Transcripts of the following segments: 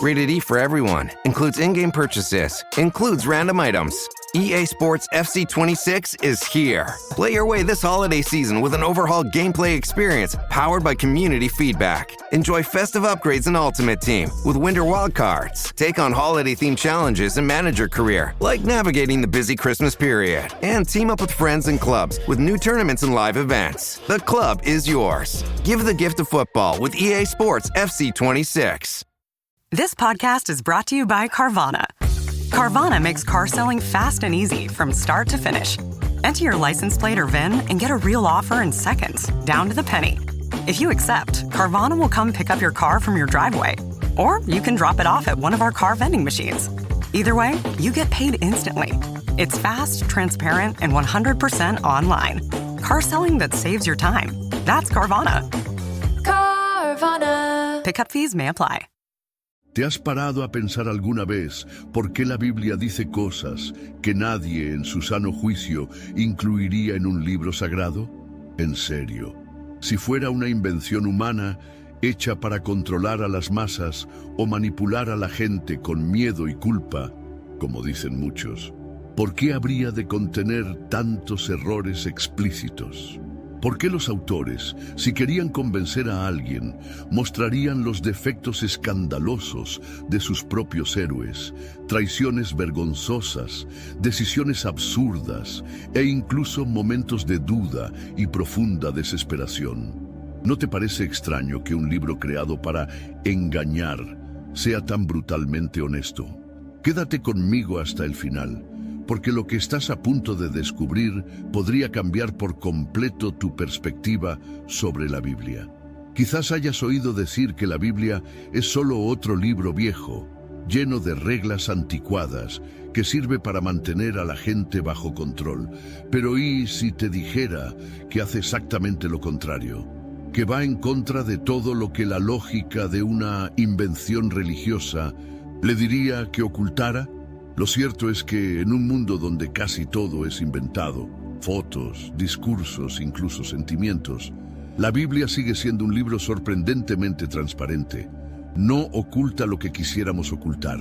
Rated E for everyone. Includes in-game purchases. Includes random items. EA Sports FC 26 is here. Play your way this holiday season with an overhauled gameplay experience powered by community feedback. Enjoy festive upgrades in Ultimate Team with Winter Wildcards. Take on holiday-themed challenges and manage your career, like navigating the busy Christmas period. And team up with friends and clubs with new tournaments and live events. The club is yours. Give the gift of football with EA Sports FC 26. This podcast is brought to you by Carvana. Carvana makes car selling fast and easy from start to finish. Enter your license plate or VIN and get a real offer in seconds, down to the penny. If you accept, Carvana will come pick up your car from your driveway. Or you can drop it off at one of our car vending machines. Either way, you get paid instantly. It's fast, transparent, and 100% online. Car selling that saves your time. That's Carvana. Carvana. Pickup fees may apply. ¿Te has parado a pensar alguna vez por qué la Biblia dice cosas que nadie en su sano juicio incluiría en un libro sagrado? En serio, si fuera una invención humana hecha para controlar a las masas o manipular a la gente con miedo y culpa, como dicen muchos, ¿por qué habría de contener tantos errores explícitos? ¿Por qué los autores, si querían convencer a alguien, mostrarían los defectos escandalosos de sus propios héroes, traiciones vergonzosas, decisiones absurdas e incluso momentos de duda y profunda desesperación? ¿No te parece extraño que un libro creado para engañar sea tan brutalmente honesto? Quédate conmigo hasta el final, porque lo que estás a punto de descubrir podría cambiar por completo tu perspectiva sobre la Biblia. Quizás hayas oído decir que la Biblia es solo otro libro viejo, lleno de reglas anticuadas, que sirve para mantener a la gente bajo control. Pero ¿y si te dijera que hace exactamente lo contrario? Que va en contra de todo lo que la lógica de una invención religiosa le diría que ocultara. Lo cierto es que en un mundo donde casi todo es inventado, fotos, discursos, incluso sentimientos, la Biblia sigue siendo un libro sorprendentemente transparente. No oculta lo que quisiéramos ocultar.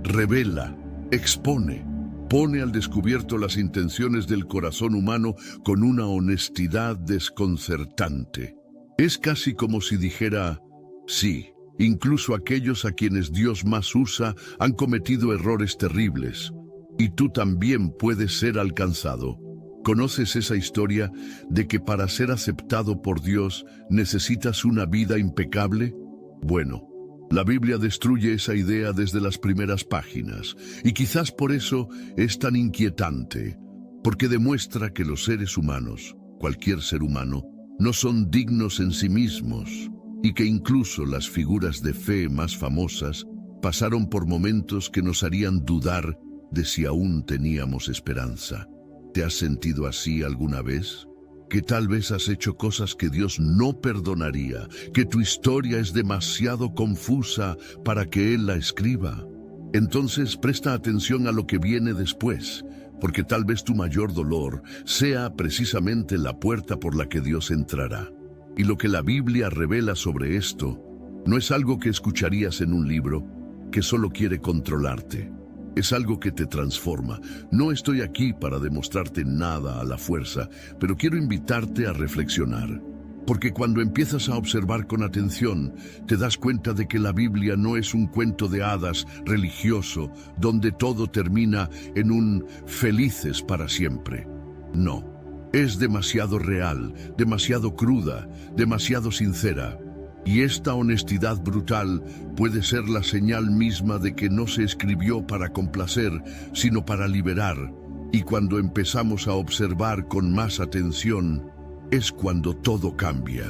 Revela, expone, pone al descubierto las intenciones del corazón humano con una honestidad desconcertante. Es casi como si dijera, sí, incluso aquellos a quienes Dios más usa han cometido errores terribles, y tú también puedes ser alcanzado. ¿Conoces esa historia de que para ser aceptado por Dios necesitas una vida impecable? Bueno, la Biblia destruye esa idea desde las primeras páginas, y quizás por eso es tan inquietante, porque demuestra que los seres humanos, cualquier ser humano, no son dignos en sí mismos, y que incluso las figuras de fe más famosas pasaron por momentos que nos harían dudar de si aún teníamos esperanza. ¿Te has sentido así alguna vez? ¿Que tal vez has hecho cosas que Dios no perdonaría? ¿Que tu historia es demasiado confusa para que Él la escriba? Entonces presta atención a lo que viene después, porque tal vez tu mayor dolor sea precisamente la puerta por la que Dios entrará. Y lo que la Biblia revela sobre esto no es algo que escucharías en un libro que solo quiere controlarte. Es algo que te transforma. No estoy aquí para demostrarte nada a la fuerza, pero quiero invitarte a reflexionar. Porque cuando empiezas a observar con atención, te das cuenta de que la Biblia no es un cuento de hadas religioso, donde todo termina en un felices para siempre. No. Es demasiado real, demasiado cruda, demasiado sincera. Y esta honestidad brutal puede ser la señal misma de que no se escribió para complacer, sino para liberar. Y cuando empezamos a observar con más atención, es cuando todo cambia.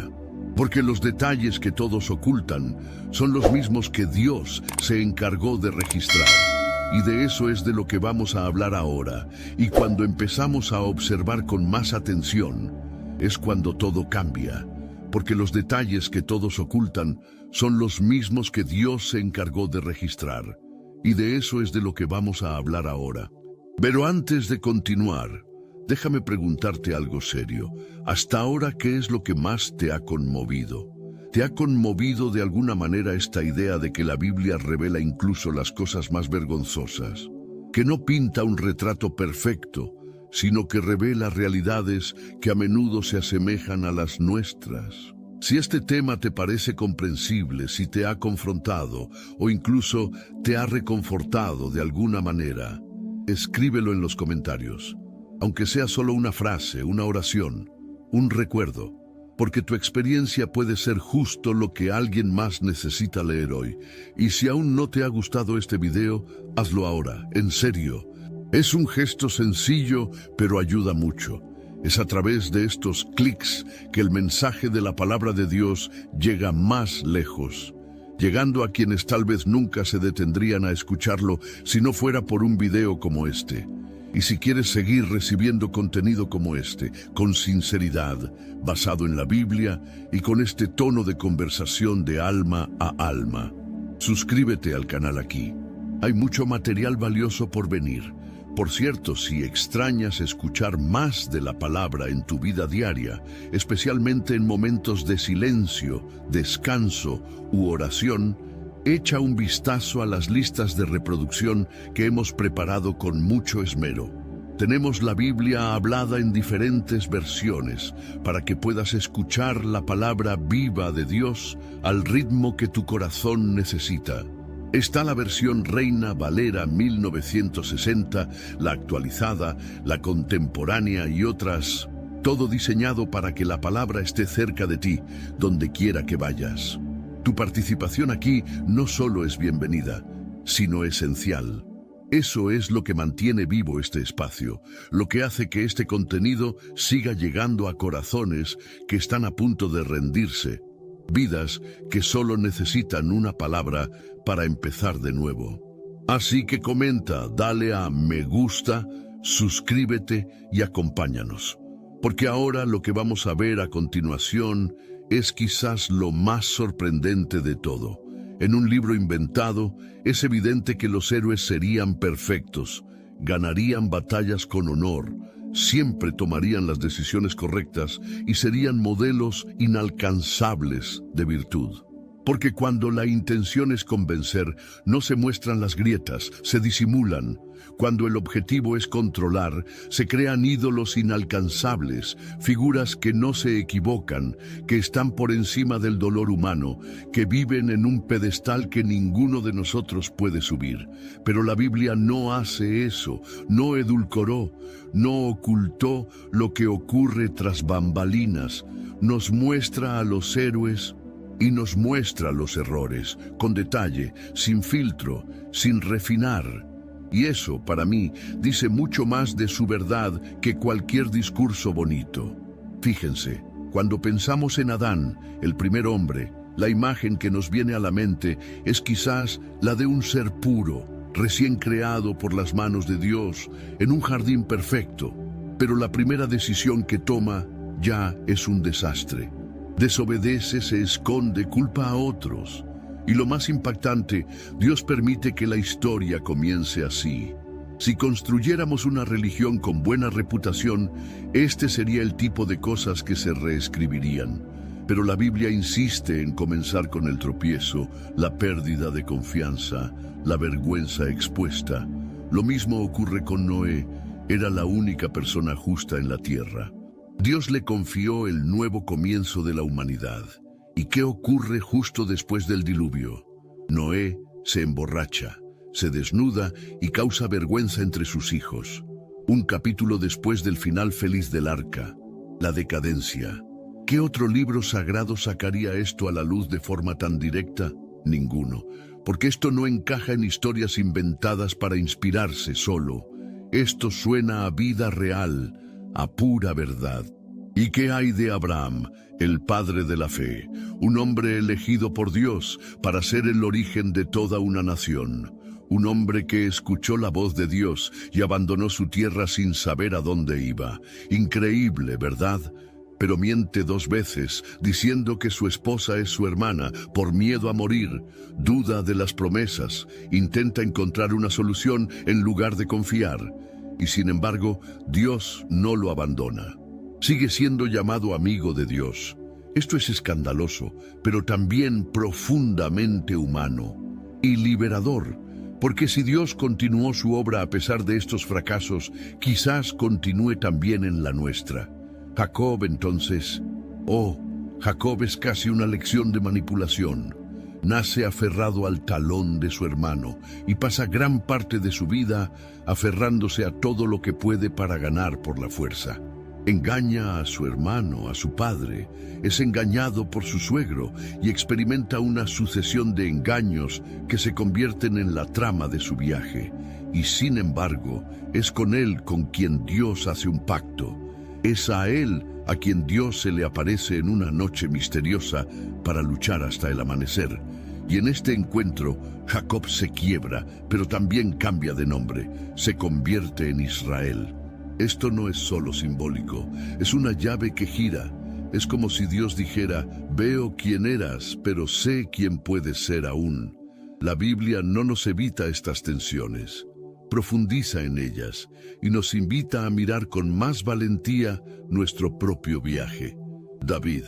Porque los detalles que todos ocultan son los mismos que Dios se encargó de registrar. Y de eso es de lo que vamos a hablar ahora. Y cuando empezamos a observar con más atención, es cuando todo cambia. Porque los detalles que todos ocultan son los mismos que Dios se encargó de registrar. Y de eso es de lo que vamos a hablar ahora. Pero antes de continuar, déjame preguntarte algo serio. Hasta ahora, ¿qué es lo que más te ha conmovido? ¿Te ha conmovido de alguna manera esta idea de que la Biblia revela incluso las cosas más vergonzosas? Que no pinta un retrato perfecto, sino que revela realidades que a menudo se asemejan a las nuestras. Si este tema te parece comprensible, si te ha confrontado o incluso te ha reconfortado de alguna manera, escríbelo en los comentarios, aunque sea solo una frase, una oración, un recuerdo, porque tu experiencia puede ser justo lo que alguien más necesita leer hoy. Y si aún no te ha gustado este video, hazlo ahora, en serio. Es un gesto sencillo, pero ayuda mucho. Es a través de estos clics que el mensaje de la palabra de Dios llega más lejos, llegando a quienes tal vez nunca se detendrían a escucharlo si no fuera por un video como este. Y si quieres seguir recibiendo contenido como este, con sinceridad, basado en la Biblia y con este tono de conversación de alma a alma, suscríbete al canal aquí. Hay mucho material valioso por venir. Por cierto, si extrañas escuchar más de la palabra en tu vida diaria, especialmente en momentos de silencio, descanso u oración, echa un vistazo a las listas de reproducción que hemos preparado con mucho esmero. Tenemos la Biblia hablada en diferentes versiones para que puedas escuchar la palabra viva de Dios al ritmo que tu corazón necesita. Está la versión Reina Valera 1960, la actualizada, la contemporánea y otras, todo diseñado para que la palabra esté cerca de ti, donde quiera que vayas. Tu participación aquí no solo es bienvenida, sino esencial. Eso es lo que mantiene vivo este espacio, lo que hace que este contenido siga llegando a corazones que están a punto de rendirse, vidas que solo necesitan una palabra para empezar de nuevo. Así que comenta, dale a me gusta, suscríbete y acompáñanos. Porque ahora lo que vamos a ver a continuación es quizás lo más sorprendente de todo. En un libro inventado, es evidente que los héroes serían perfectos, ganarían batallas con honor, siempre tomarían las decisiones correctas y serían modelos inalcanzables de virtud. Porque cuando la intención es convencer, no se muestran las grietas, se disimulan. Cuando el objetivo es controlar, se crean ídolos inalcanzables, figuras que no se equivocan, que están por encima del dolor humano, que viven en un pedestal que ninguno de nosotros puede subir. Pero la Biblia no hace eso, no edulcoró, no ocultó lo que ocurre tras bambalinas. Nos muestra a los héroes y nos muestra los errores, con detalle, sin filtro, sin refinar. Y eso, para mí, dice mucho más de su verdad que cualquier discurso bonito. Fíjense, cuando pensamos en Adán, el primer hombre, la imagen que nos viene a la mente es quizás la de un ser puro, recién creado por las manos de Dios, en un jardín perfecto. Pero la primera decisión que toma ya es un desastre. Desobedece, se esconde, culpa a otros. Y lo más impactante, Dios permite que la historia comience así. Si construyéramos una religión con buena reputación, este sería el tipo de cosas que se reescribirían. Pero la Biblia insiste en comenzar con el tropiezo, la pérdida de confianza, la vergüenza expuesta. Lo mismo ocurre con Noé. Era la única persona justa en la tierra. Dios le confió el nuevo comienzo de la humanidad. ¿Y qué ocurre justo después del diluvio? Noé se emborracha, se desnuda y causa vergüenza entre sus hijos. Un capítulo después del final feliz del arca, la decadencia. ¿Qué otro libro sagrado sacaría esto a la luz de forma tan directa? Ninguno, porque esto no encaja en historias inventadas para inspirarse solo. Esto suena a vida real, a pura verdad. ¿Y qué hay de Abraham, el padre de la fe, un hombre elegido por Dios para ser el origen de toda una nación? Un hombre que escuchó la voz de Dios y abandonó su tierra sin saber a dónde iba. Increíble, ¿verdad? Pero miente 2 veces, diciendo que su esposa es su hermana, por miedo a morir. Duda de las promesas, intenta encontrar una solución en lugar de confiar. Y sin embargo, Dios no lo abandona. Sigue siendo llamado amigo de Dios. Esto es escandaloso, pero también profundamente humano y liberador, porque si Dios continuó su obra a pesar de estos fracasos, quizás continúe también en la nuestra. Jacob, entonces, Jacob es casi una lección de manipulación. Nace aferrado al talón de su hermano y pasa gran parte de su vida aferrándose a todo lo que puede para ganar por la fuerza. Engaña a su hermano, a su padre, es engañado por su suegro y experimenta una sucesión de engaños que se convierten en la trama de su viaje. Y sin embargo, es con él con quien Dios hace un pacto. Es a él a quien Dios se le aparece en una noche misteriosa para luchar hasta el amanecer. Y en este encuentro, Jacob se quiebra, pero también cambia de nombre, se convierte en Israel. Esto no es solo simbólico, es una llave que gira. Es como si Dios dijera, veo quién eras, pero sé quién puedes ser aún. La Biblia no nos evita estas tensiones, profundiza en ellas y nos invita a mirar con más valentía nuestro propio viaje. David,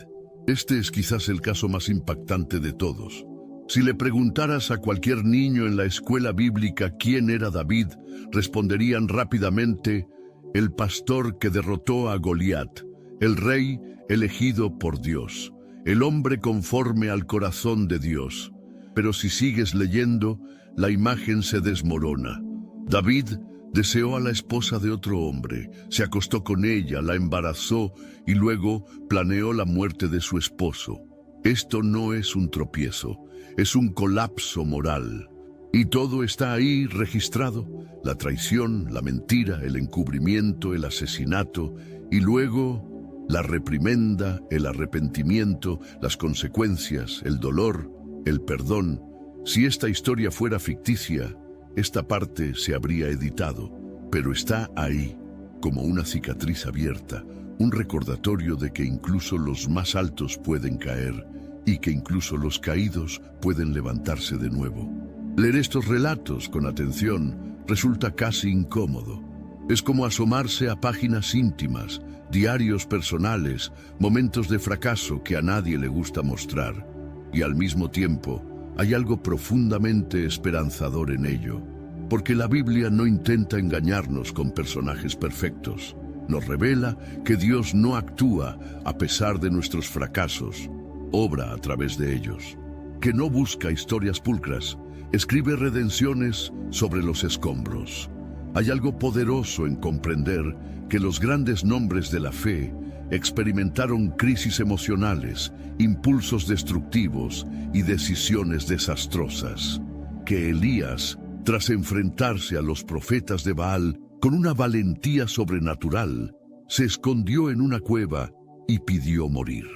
este es quizás el caso más impactante de todos. Si le preguntaras a cualquier niño en la escuela bíblica quién era David, responderían rápidamente, el pastor que derrotó a Goliat, el rey elegido por Dios, el hombre conforme al corazón de Dios. Pero si sigues leyendo, la imagen se desmorona. David deseó a la esposa de otro hombre, se acostó con ella, la embarazó y luego planeó la muerte de su esposo. Esto no es un tropiezo, es un colapso moral. Y todo está ahí registrado, la traición, la mentira, el encubrimiento, el asesinato, y luego la reprimenda, el arrepentimiento, las consecuencias, el dolor, el perdón. Si esta historia fuera ficticia, esta parte se habría editado, pero está ahí, como una cicatriz abierta, un recordatorio de que incluso los más altos pueden caer, y que incluso los caídos pueden levantarse de nuevo. Leer estos relatos con atención resulta casi incómodo. Es como asomarse a páginas íntimas, diarios personales, momentos de fracaso que a nadie le gusta mostrar. Y al mismo tiempo, hay algo profundamente esperanzador en ello, porque la Biblia no intenta engañarnos con personajes perfectos. Nos revela que Dios no actúa a pesar de nuestros fracasos, obra a través de ellos, que no busca historias pulcras, escribe redenciones sobre los escombros. Hay algo poderoso en comprender que los grandes nombres de la fe experimentaron crisis emocionales, impulsos destructivos y decisiones desastrosas. Que Elías, tras enfrentarse a los profetas de Baal con una valentía sobrenatural, se escondió en una cueva y pidió morir.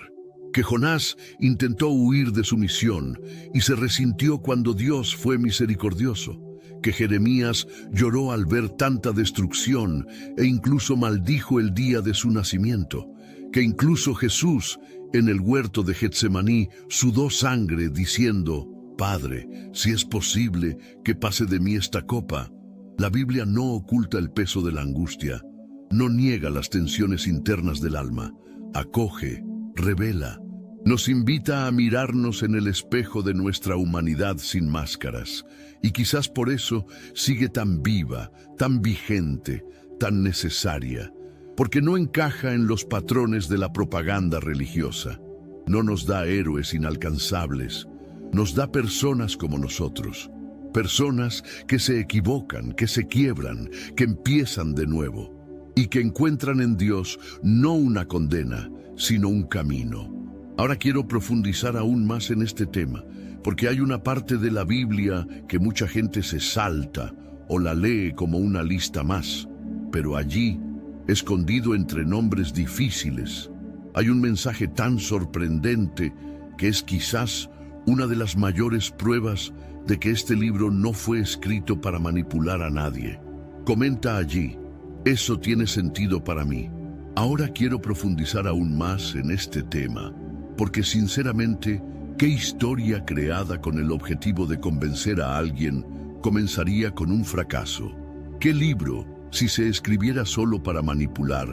Que Jonás intentó huir de su misión y se resintió cuando Dios fue misericordioso. Que Jeremías lloró al ver tanta destrucción e incluso maldijo el día de su nacimiento. Que incluso Jesús, en el huerto de Getsemaní, sudó sangre diciendo, Padre, si es posible que pase de mí esta copa. La Biblia no oculta el peso de la angustia, no niega las tensiones internas del alma, acoge, revela, nos invita a mirarnos en el espejo de nuestra humanidad sin máscaras, y quizás por eso sigue tan viva, tan vigente, tan necesaria, porque no encaja en los patrones de la propaganda religiosa. No nos da héroes inalcanzables, nos da personas como nosotros, personas que se equivocan, que se quiebran, que empiezan de nuevo, y que encuentran en Dios no una condena, sino un camino. Ahora quiero profundizar aún más en este tema, porque hay una parte de la Biblia que mucha gente se salta o la lee como una lista más, pero allí, escondido entre nombres difíciles, hay un mensaje tan sorprendente que es quizás una de las mayores pruebas de que este libro no fue escrito para manipular a nadie. Comenta allí, eso tiene sentido para mí. Ahora quiero profundizar aún más en este tema, porque sinceramente, ¿qué historia creada con el objetivo de convencer a alguien comenzaría con un fracaso? ¿Qué libro, si se escribiera solo para manipular,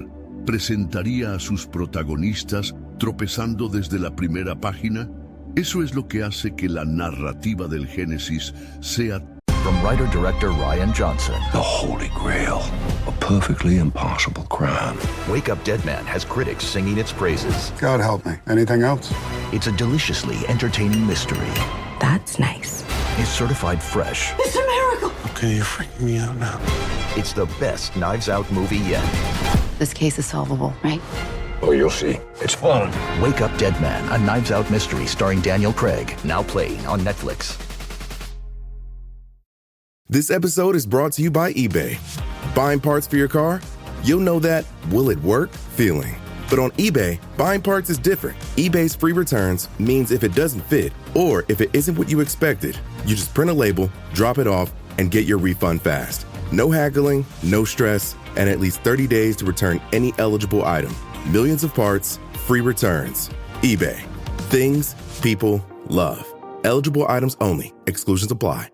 presentaría a sus protagonistas tropezando desde la primera página? Eso es lo que hace que la narrativa del Génesis sea From writer-director Rian Johnson, The Holy Grail. A perfectly impossible crime. Wake Up Dead Man has critics singing its praises. God help me. Anything else? It's a deliciously entertaining mystery. That's nice. It's certified fresh. It's a miracle! Okay, you're freaking me out now. It's the best Knives Out movie yet. This case is solvable, right? Oh, you'll see. It's fun. Wake Up Dead Man, a Knives Out mystery starring Daniel Craig, now playing on Netflix. This episode is brought to you by eBay. Buying parts for your car? You'll know that will it work feeling. But on eBay, buying parts is different. eBay's free returns means if it doesn't fit, or if it isn't what you expected, you just print a label, drop it off, and get your refund fast. No haggling, no stress, and at least 30 days to return any eligible item. Millions of parts, free returns. eBay. Things people love. Eligible items only. Exclusions apply.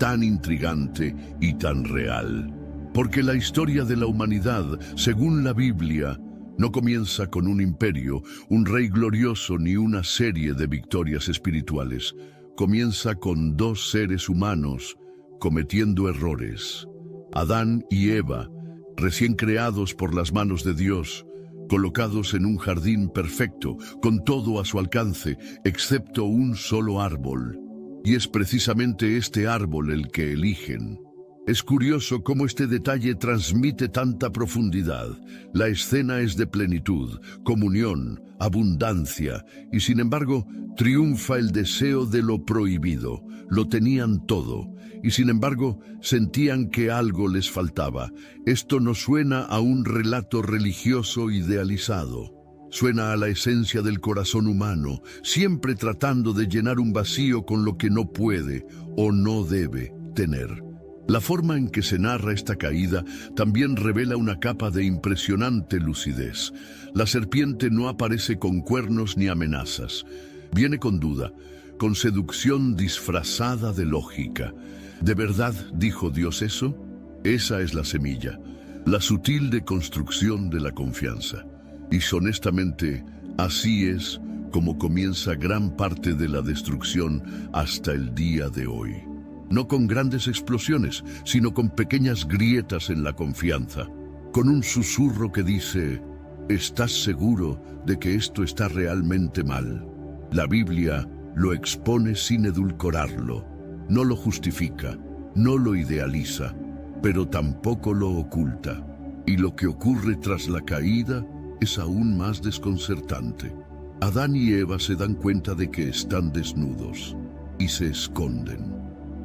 tan intrigante y tan real. Porque la historia de la humanidad, según la Biblia, no comienza con un imperio, un rey glorioso ni una serie de victorias espirituales. Comienza con dos seres humanos cometiendo errores. Adán y Eva, recién creados por las manos de Dios, colocados en un jardín perfecto, con todo a su alcance, excepto un solo árbol. Y es precisamente este árbol el que eligen. Es curioso cómo este detalle transmite tanta profundidad. La escena es de plenitud, comunión, abundancia, y sin embargo, triunfa el deseo de lo prohibido. Lo tenían todo, y sin embargo, sentían que algo les faltaba. Esto no suena a un relato religioso idealizado. Suena a la esencia del corazón humano, siempre tratando de llenar un vacío con lo que no puede o no debe tener. La forma en que se narra esta caída también revela una capa de impresionante lucidez. La serpiente no aparece con cuernos ni amenazas. Viene con duda, con seducción disfrazada de lógica. ¿De verdad dijo Dios eso? Esa es la semilla, la sutil deconstrucción de la confianza. Y honestamente, así es como comienza gran parte de la destrucción hasta el día de hoy. No con grandes explosiones, sino con pequeñas grietas en la confianza, con un susurro que dice, ¿estás seguro de que esto está realmente mal? La Biblia lo expone sin edulcorarlo, no lo justifica, no lo idealiza, pero tampoco lo oculta. Y lo que ocurre tras la caída es aún más desconcertante. Adán y Eva se dan cuenta de que están desnudos y se esconden.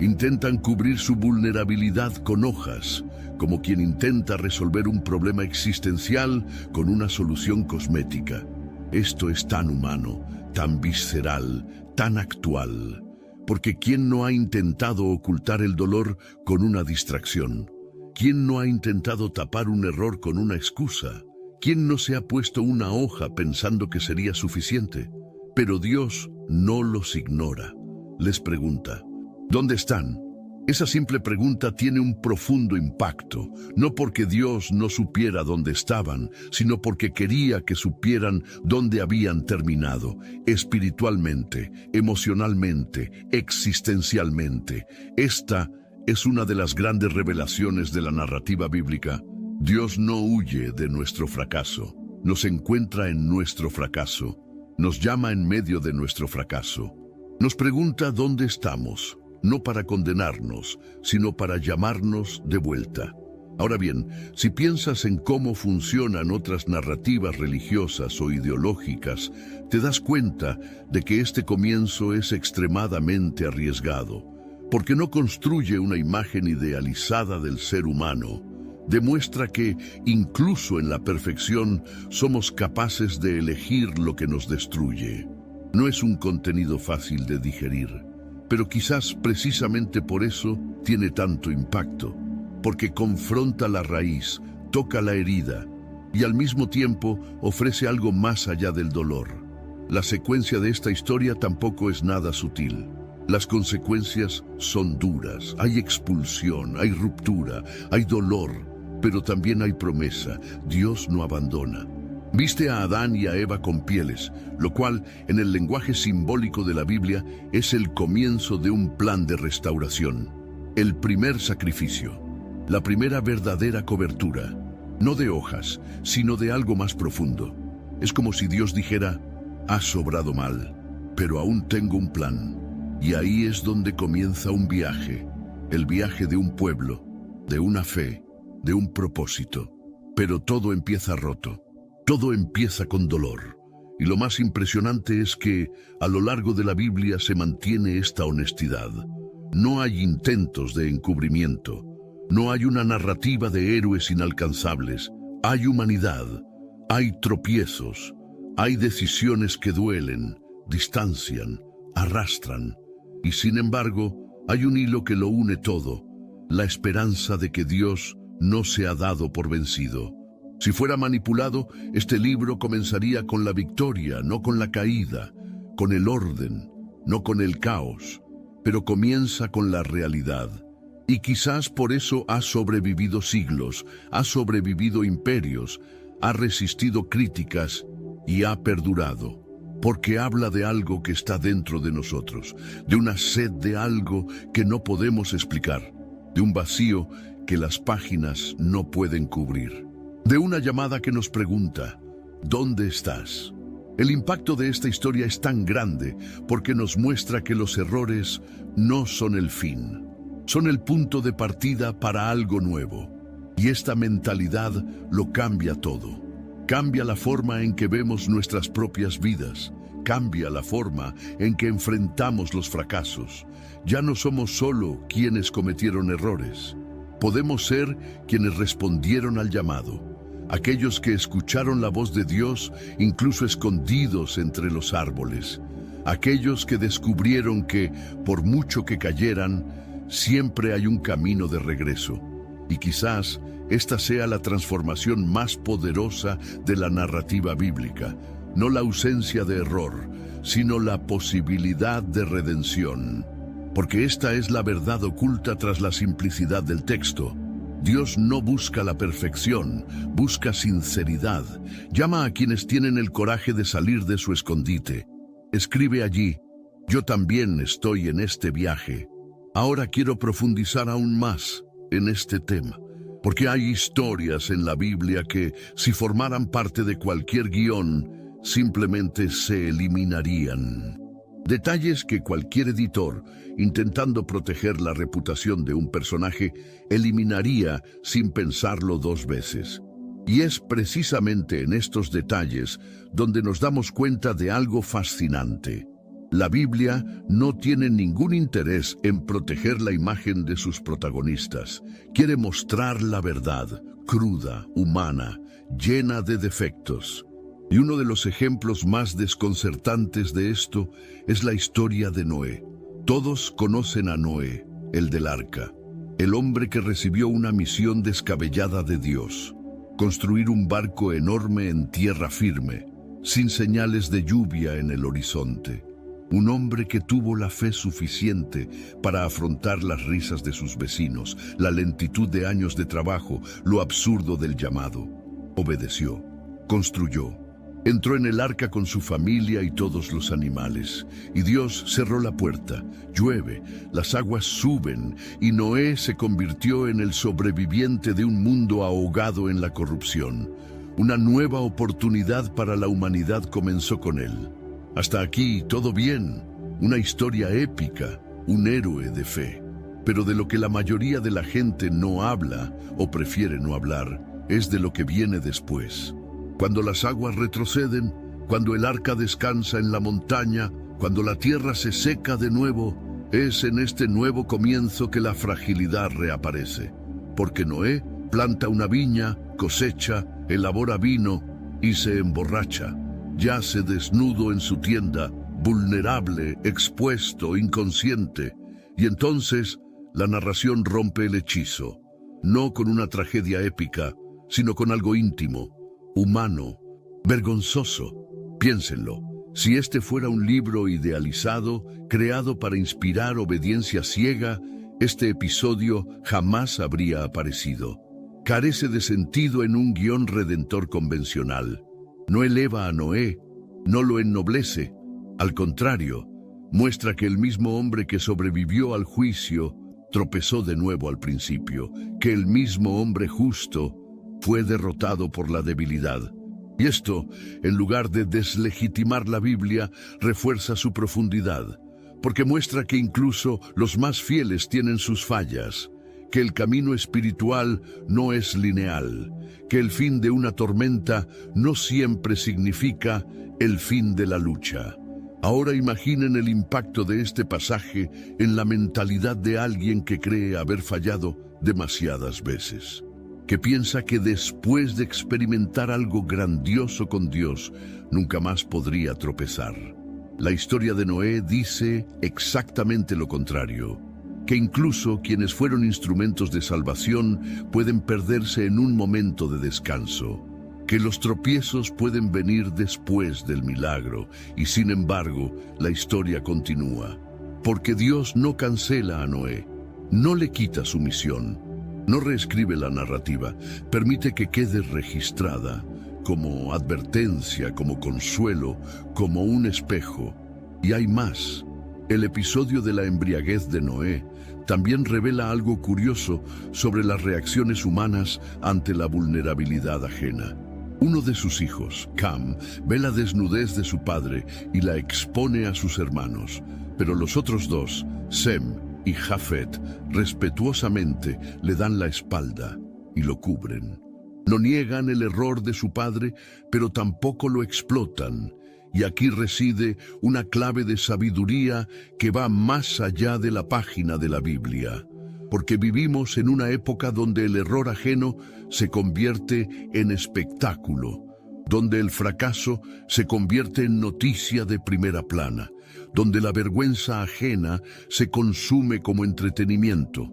Intentan cubrir su vulnerabilidad con hojas, como quien intenta resolver un problema existencial con una solución cosmética. Esto es tan humano, tan visceral, tan actual, porque ¿quién no ha intentado ocultar el dolor con una distracción? ¿Quién no ha intentado tapar un error con una excusa? ¿Quién no se ha puesto una hoja pensando que sería suficiente? Pero Dios no los ignora. Les pregunta, ¿dónde están? Esa simple pregunta tiene un profundo impacto, no porque Dios no supiera dónde estaban, sino porque quería que supieran dónde habían terminado, espiritualmente, emocionalmente, existencialmente. Esta es una de las grandes revelaciones de la narrativa bíblica. Dios no huye de nuestro fracaso, nos encuentra en nuestro fracaso, nos llama en medio de nuestro fracaso. Nos pregunta dónde estamos, no para condenarnos, sino para llamarnos de vuelta. Ahora bien, si piensas en cómo funcionan otras narrativas religiosas o ideológicas, te das cuenta de que este comienzo es extremadamente arriesgado, porque no construye una imagen idealizada del ser humano. Demuestra que, incluso en la perfección, somos capaces de elegir lo que nos destruye. No es un contenido fácil de digerir, pero quizás precisamente por eso tiene tanto impacto, porque confronta la raíz, toca la herida, y al mismo tiempo ofrece algo más allá del dolor. La secuencia de esta historia tampoco es nada sutil. Las consecuencias son duras, hay expulsión, hay ruptura, hay dolor, pero también hay promesa. Dios no abandona. Viste a Adán y a Eva con pieles, lo cual, en el lenguaje simbólico de la Biblia, es el comienzo de un plan de restauración. El primer sacrificio, la primera verdadera cobertura, no de hojas, sino de algo más profundo. Es como si Dios dijera: has obrado mal, pero aún tengo un plan. Y ahí es donde comienza un viaje, el viaje de un pueblo, de una fe, de un propósito. Pero todo empieza roto. Todo empieza con dolor, y lo más impresionante es que a lo largo de la Biblia se mantiene esta honestidad. No hay intentos de encubrimiento, no hay una narrativa de héroes inalcanzables. Hay humanidad, hay tropiezos, hay decisiones que duelen, distancian, arrastran, y sin embargo hay un hilo que lo une todo: la esperanza de que Dios no se ha dado por vencido. Si fuera manipulado, este libro comenzaría con la victoria, no con la caída, con el orden, no con el caos, pero comienza con la realidad. Y quizás por eso ha sobrevivido siglos, ha sobrevivido imperios, ha resistido críticas y ha perdurado, porque habla de algo que está dentro de nosotros, de una sed de algo que no podemos explicar, de un vacío que las páginas no pueden cubrir. De una llamada que nos pregunta: ¿dónde estás? El impacto de esta historia es tan grande porque nos muestra que los errores no son el fin, son el punto de partida para algo nuevo. Y esta mentalidad lo cambia todo. Cambia la forma en que vemos nuestras propias vidas, cambia la forma en que enfrentamos los fracasos. Ya no somos solo quienes cometieron errores. Podemos ser quienes respondieron al llamado. Aquellos que escucharon la voz de Dios, incluso escondidos entre los árboles. Aquellos que descubrieron que, por mucho que cayeran, siempre hay un camino de regreso. Y quizás esta sea la transformación más poderosa de la narrativa bíblica. No la ausencia de error, sino la posibilidad de redención. Porque esta es la verdad oculta tras la simplicidad del texto. Dios no busca la perfección, busca sinceridad. Llama a quienes tienen el coraje de salir de su escondite. Escribe allí: yo también estoy en este viaje. Ahora quiero profundizar aún más en este tema, porque hay historias en la Biblia que, si formaran parte de cualquier guión, simplemente se eliminarían. Detalles que cualquier editor, intentando proteger la reputación de un personaje, eliminaría sin pensarlo dos veces. Y es precisamente en estos detalles donde nos damos cuenta de algo fascinante. La Biblia no tiene ningún interés en proteger la imagen de sus protagonistas. Quiere mostrar la verdad, cruda, humana, llena de defectos. Y uno de los ejemplos más desconcertantes de esto es la historia de Noé. Todos conocen a Noé, el del arca, el hombre que recibió una misión descabellada de Dios: construir un barco enorme en tierra firme, sin señales de lluvia en el horizonte. Un hombre que tuvo la fe suficiente para afrontar las risas de sus vecinos, la lentitud de años de trabajo, lo absurdo del llamado. Obedeció, construyó. Entró en el arca con su familia y todos los animales, y Dios cerró la puerta. Llueve, las aguas suben, y Noé se convirtió en el sobreviviente de un mundo ahogado en la corrupción. Una nueva oportunidad para la humanidad comenzó con él. Hasta aquí todo bien, una historia épica, un héroe de fe. Pero de lo que la mayoría de la gente no habla, o prefiere no hablar, es de lo que viene después. Cuando las aguas retroceden, cuando el arca descansa en la montaña, cuando la tierra se seca de nuevo, es en este nuevo comienzo que la fragilidad reaparece. Porque Noé planta una viña, cosecha, elabora vino y se emborracha. Yace desnudo en su tienda, vulnerable, expuesto, inconsciente. Y entonces la narración rompe el hechizo, no con una tragedia épica, sino con algo íntimo, humano, vergonzoso. Piénsenlo, si este fuera un libro idealizado, creado para inspirar obediencia ciega, este episodio jamás habría aparecido. Carece de sentido en un guión redentor convencional. No eleva a Noé, no lo ennoblece. Al contrario, muestra que el mismo hombre que sobrevivió al juicio tropezó de nuevo al principio, que el mismo hombre justo fue derrotado por la debilidad. Y esto, en lugar de deslegitimar la Biblia, refuerza su profundidad, porque muestra que incluso los más fieles tienen sus fallas, que el camino espiritual no es lineal, que el fin de una tormenta no siempre significa el fin de la lucha. Ahora imaginen el impacto de este pasaje en la mentalidad de alguien que cree haber fallado demasiadas veces, que piensa que después de experimentar algo grandioso con Dios, nunca más podría tropezar. La historia de Noé dice exactamente lo contrario, que incluso quienes fueron instrumentos de salvación pueden perderse en un momento de descanso, que los tropiezos pueden venir después del milagro, y sin embargo, la historia continúa, porque Dios no cancela a Noé, no le quita su misión, no reescribe la narrativa, permite que quede registrada como advertencia, como consuelo, como un espejo. Y hay más. El episodio de la embriaguez de Noé también revela algo curioso sobre las reacciones humanas ante la vulnerabilidad ajena. Uno de sus hijos, Cam, ve la desnudez de su padre y la expone a sus hermanos, pero los otros dos, Sem y Jafet, respetuosamente le dan la espalda y lo cubren. No niegan el error de su padre, pero tampoco lo explotan. Y aquí reside una clave de sabiduría que va más allá de la página de la Biblia. Porque vivimos en una época donde el error ajeno se convierte en espectáculo, donde el fracaso se convierte en noticia de primera plana, donde la vergüenza ajena se consume como entretenimiento.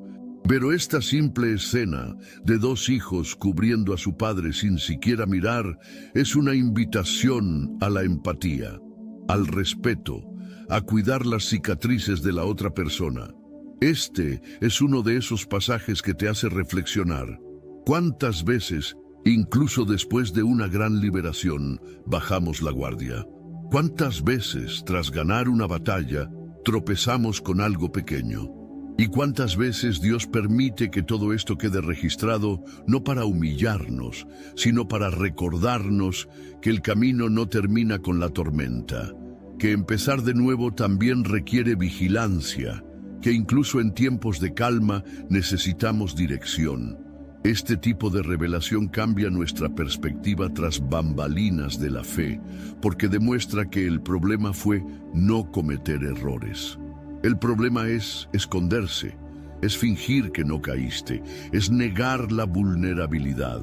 Pero esta simple escena de dos hijos cubriendo a su padre sin siquiera mirar es una invitación a la empatía, al respeto, a cuidar las cicatrices de la otra persona. Este es uno de esos pasajes que te hace reflexionar. ¿Cuántas veces, incluso después de una gran liberación, bajamos la guardia? ¿Cuántas veces, tras ganar una batalla, tropezamos con algo pequeño? ¿Y cuántas veces Dios permite que todo esto quede registrado, no para humillarnos, sino para recordarnos que el camino no termina con la tormenta, que empezar de nuevo también requiere vigilancia, que incluso en tiempos de calma necesitamos dirección? Este tipo de revelación cambia nuestra perspectiva tras bambalinas de la fe, porque demuestra que el problema fue no cometer errores. El problema es esconderse, es fingir que no caíste, es negar la vulnerabilidad.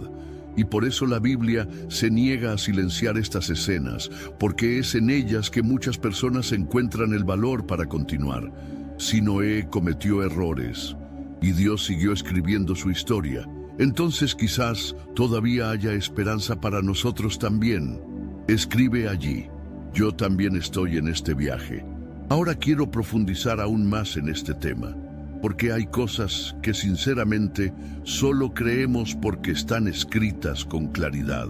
Y por eso la Biblia se niega a silenciar estas escenas, porque es en ellas que muchas personas encuentran el valor para continuar. Si Noé cometió errores y Dios siguió escribiendo su historia, entonces quizás todavía haya esperanza para nosotros también. Escribe allí: yo también estoy en este viaje. Ahora quiero profundizar aún más en este tema, porque hay cosas que sinceramente solo creemos porque están escritas con claridad.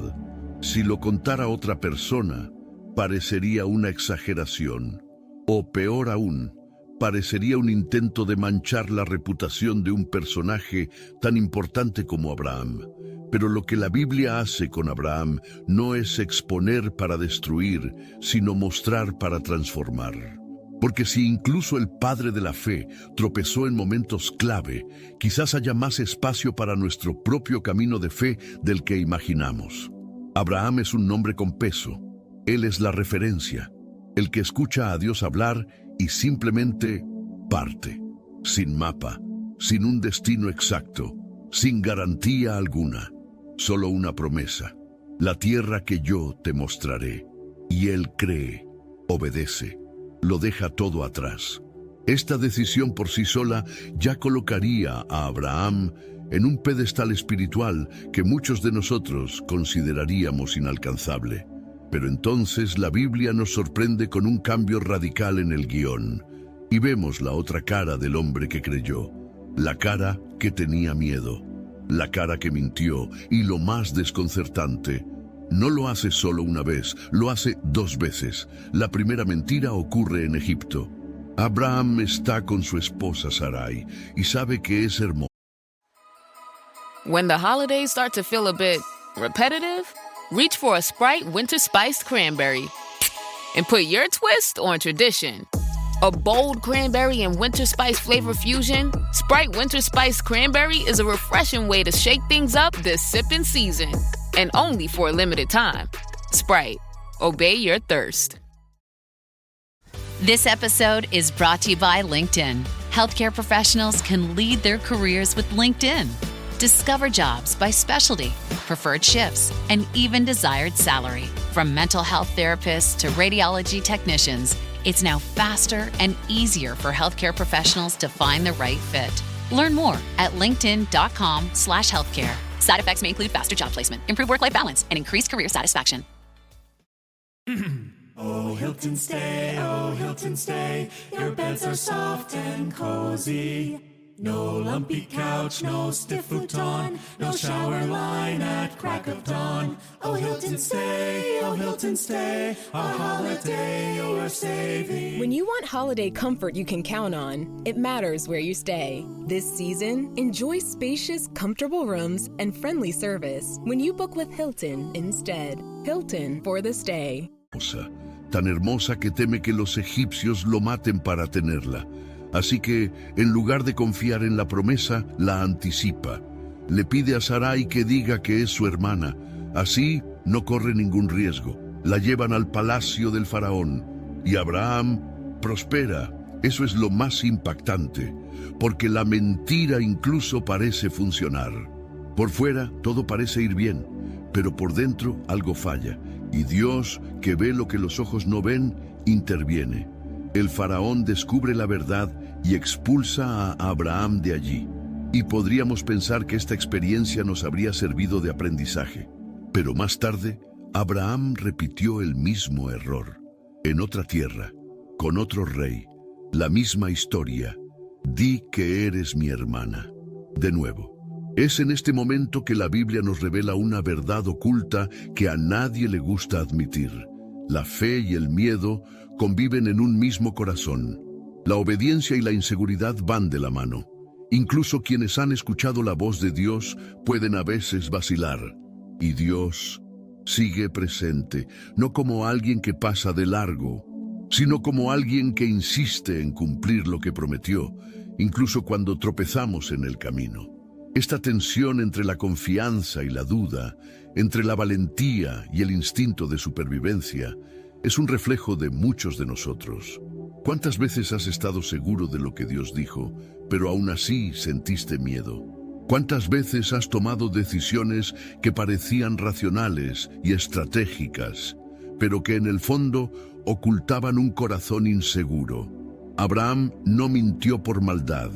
Si lo contara otra persona, parecería una exageración, o peor aún, parecería un intento de manchar la reputación de un personaje tan importante como Abraham. Pero lo que la Biblia hace con Abraham no es exponer para destruir, sino mostrar para transformar. Porque si incluso el padre de la fe tropezó en momentos clave, quizás haya más espacio para nuestro propio camino de fe del que imaginamos. Abraham es un nombre con peso. Él es la referencia, el que escucha a Dios hablar y simplemente parte, sin mapa, sin un destino exacto, sin garantía alguna, solo una promesa: la tierra que yo te mostraré. Y él cree, obedece, lo deja todo atrás. Esta decisión por sí sola ya colocaría a Abraham en un pedestal espiritual que muchos de nosotros consideraríamos inalcanzable. Pero entonces la Biblia nos sorprende con un cambio radical en el guión, y vemos la otra cara del hombre que creyó, la cara que tenía miedo, la cara que mintió, y lo más desconcertante, no lo hace solo una vez, lo hace 2 veces. La primera mentira ocurre en Egipto. Abraham está con su esposa Sarai y sabe que es hermosa. When the holidays start to feel a bit repetitive, reach for a Sprite Winter Spiced Cranberry and put your twist on tradition. A bold cranberry and winter spice flavor fusion, Sprite Winter Spiced Cranberry is a refreshing way to shake things up this sipping season. And only for a limited time. Sprite. Obey your thirst. This episode is brought to you by LinkedIn. Healthcare professionals can lead their careers with LinkedIn. Discover jobs by specialty, preferred shifts, and even desired salary. From mental health therapists to radiology technicians, it's now faster and easier for healthcare professionals to find the right fit. Learn more at linkedin.com/healthcare. Side effects may include faster job placement, improved work-life balance, and increased career satisfaction. Oh, Hilton stay, your beds are soft and cozy. No lumpy couch, no stiff futon, no shower line at crack of dawn. Oh, Hilton stay, a holiday you're saving. When you want holiday comfort you can count on, it matters where you stay. This season, enjoy spacious, comfortable rooms and friendly service when you book with Hilton instead. Hilton for the stay. Tan hermosa que teme que los egipcios lo maten para tenerla. Así que, en lugar de confiar en la promesa, la anticipa. Le pide a Sarai que diga que es su hermana. Así, no corre ningún riesgo. La llevan al palacio del faraón. Y Abraham prospera. Eso es lo más impactante, porque la mentira incluso parece funcionar. Por fuera, todo parece ir bien, pero por dentro algo falla. Y Dios, que ve lo que los ojos no ven, interviene. El faraón descubre la verdad y expulsa a Abraham de allí. Y podríamos pensar que esta experiencia nos habría servido de aprendizaje. Pero más tarde, Abraham repitió el mismo error. En otra tierra, con otro rey, la misma historia. Di que eres mi hermana. De nuevo. Es en este momento que la Biblia nos revela una verdad oculta que a nadie le gusta admitir. La fe y el miedo conviven en un mismo corazón. La obediencia y la inseguridad van de la mano. Incluso quienes han escuchado la voz de Dios pueden a veces vacilar. Y Dios sigue presente, no como alguien que pasa de largo, sino como alguien que insiste en cumplir lo que prometió, incluso cuando tropezamos en el camino. Esta tensión entre la confianza y la duda, entre la valentía y el instinto de supervivencia, es un reflejo de muchos de nosotros. ¿Cuántas veces has estado seguro de lo que Dios dijo, pero aún así sentiste miedo? ¿Cuántas veces has tomado decisiones que parecían racionales y estratégicas, pero que en el fondo ocultaban un corazón inseguro? Abraham no mintió por maldad,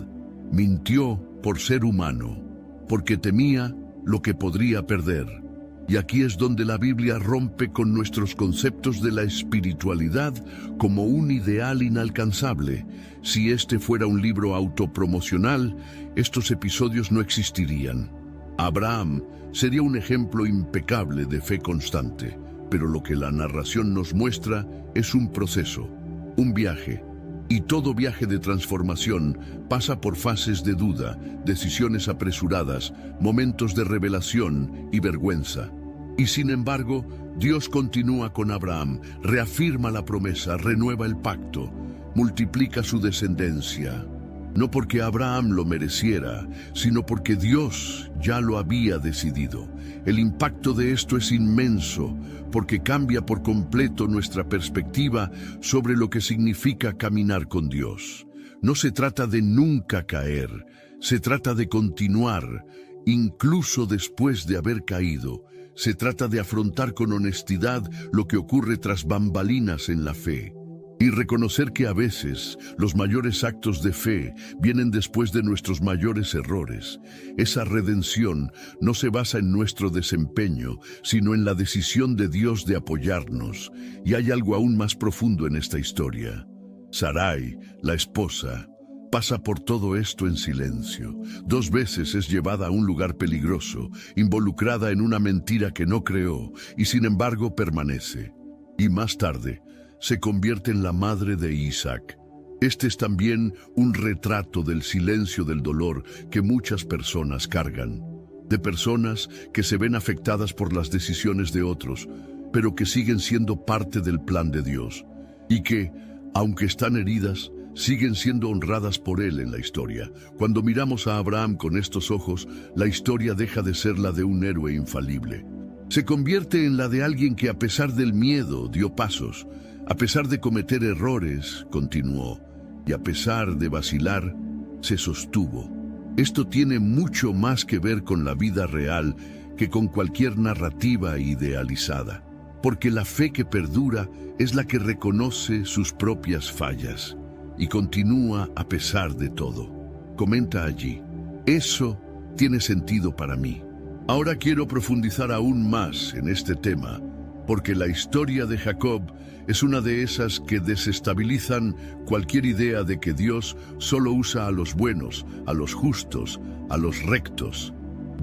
mintió por ser humano, porque temía lo que podría perder. Y aquí es donde la Biblia rompe con nuestros conceptos de la espiritualidad como un ideal inalcanzable. Si este fuera un libro autopromocional, estos episodios no existirían. Abraham sería un ejemplo impecable de fe constante, pero lo que la narración nos muestra es un proceso, un viaje. Y todo viaje de transformación pasa por fases de duda, decisiones apresuradas, momentos de revelación y vergüenza. Y sin embargo, Dios continúa con Abraham, reafirma la promesa, renueva el pacto, multiplica su descendencia. No porque Abraham lo mereciera, sino porque Dios ya lo había decidido. El impacto de esto es inmenso, porque cambia por completo nuestra perspectiva sobre lo que significa caminar con Dios. No se trata de nunca caer, se trata de continuar, incluso después de haber caído. Se trata de afrontar con honestidad lo que ocurre tras bambalinas en la fe. Y reconocer que a veces los mayores actos de fe vienen después de nuestros mayores errores. Esa redención no se basa en nuestro desempeño, sino en la decisión de Dios de apoyarnos. Y hay algo aún más profundo en esta historia. Sarai, la esposa, pasa por todo esto en silencio. 2 veces es llevada a un lugar peligroso, involucrada en una mentira que no creó y sin embargo permanece. Y más tarde, se convierte en la madre de Isaac. Este es también un retrato del silencio del dolor que muchas personas cargan. De personas que se ven afectadas por las decisiones de otros, pero que siguen siendo parte del plan de Dios. Y que, aunque están heridas, siguen siendo honradas por Él en la historia. Cuando miramos a Abraham con estos ojos, la historia deja de ser la de un héroe infalible. Se convierte en la de alguien que a pesar del miedo dio pasos, a pesar de cometer errores, continuó, y a pesar de vacilar, se sostuvo. Esto tiene mucho más que ver con la vida real que con cualquier narrativa idealizada, porque la fe que perdura es la que reconoce sus propias fallas y continúa a pesar de todo. Comenta allí, eso tiene sentido para mí. Ahora quiero profundizar aún más en este tema, porque la historia de Jacob es una de esas que desestabilizan cualquier idea de que Dios solo usa a los buenos, a los justos, a los rectos.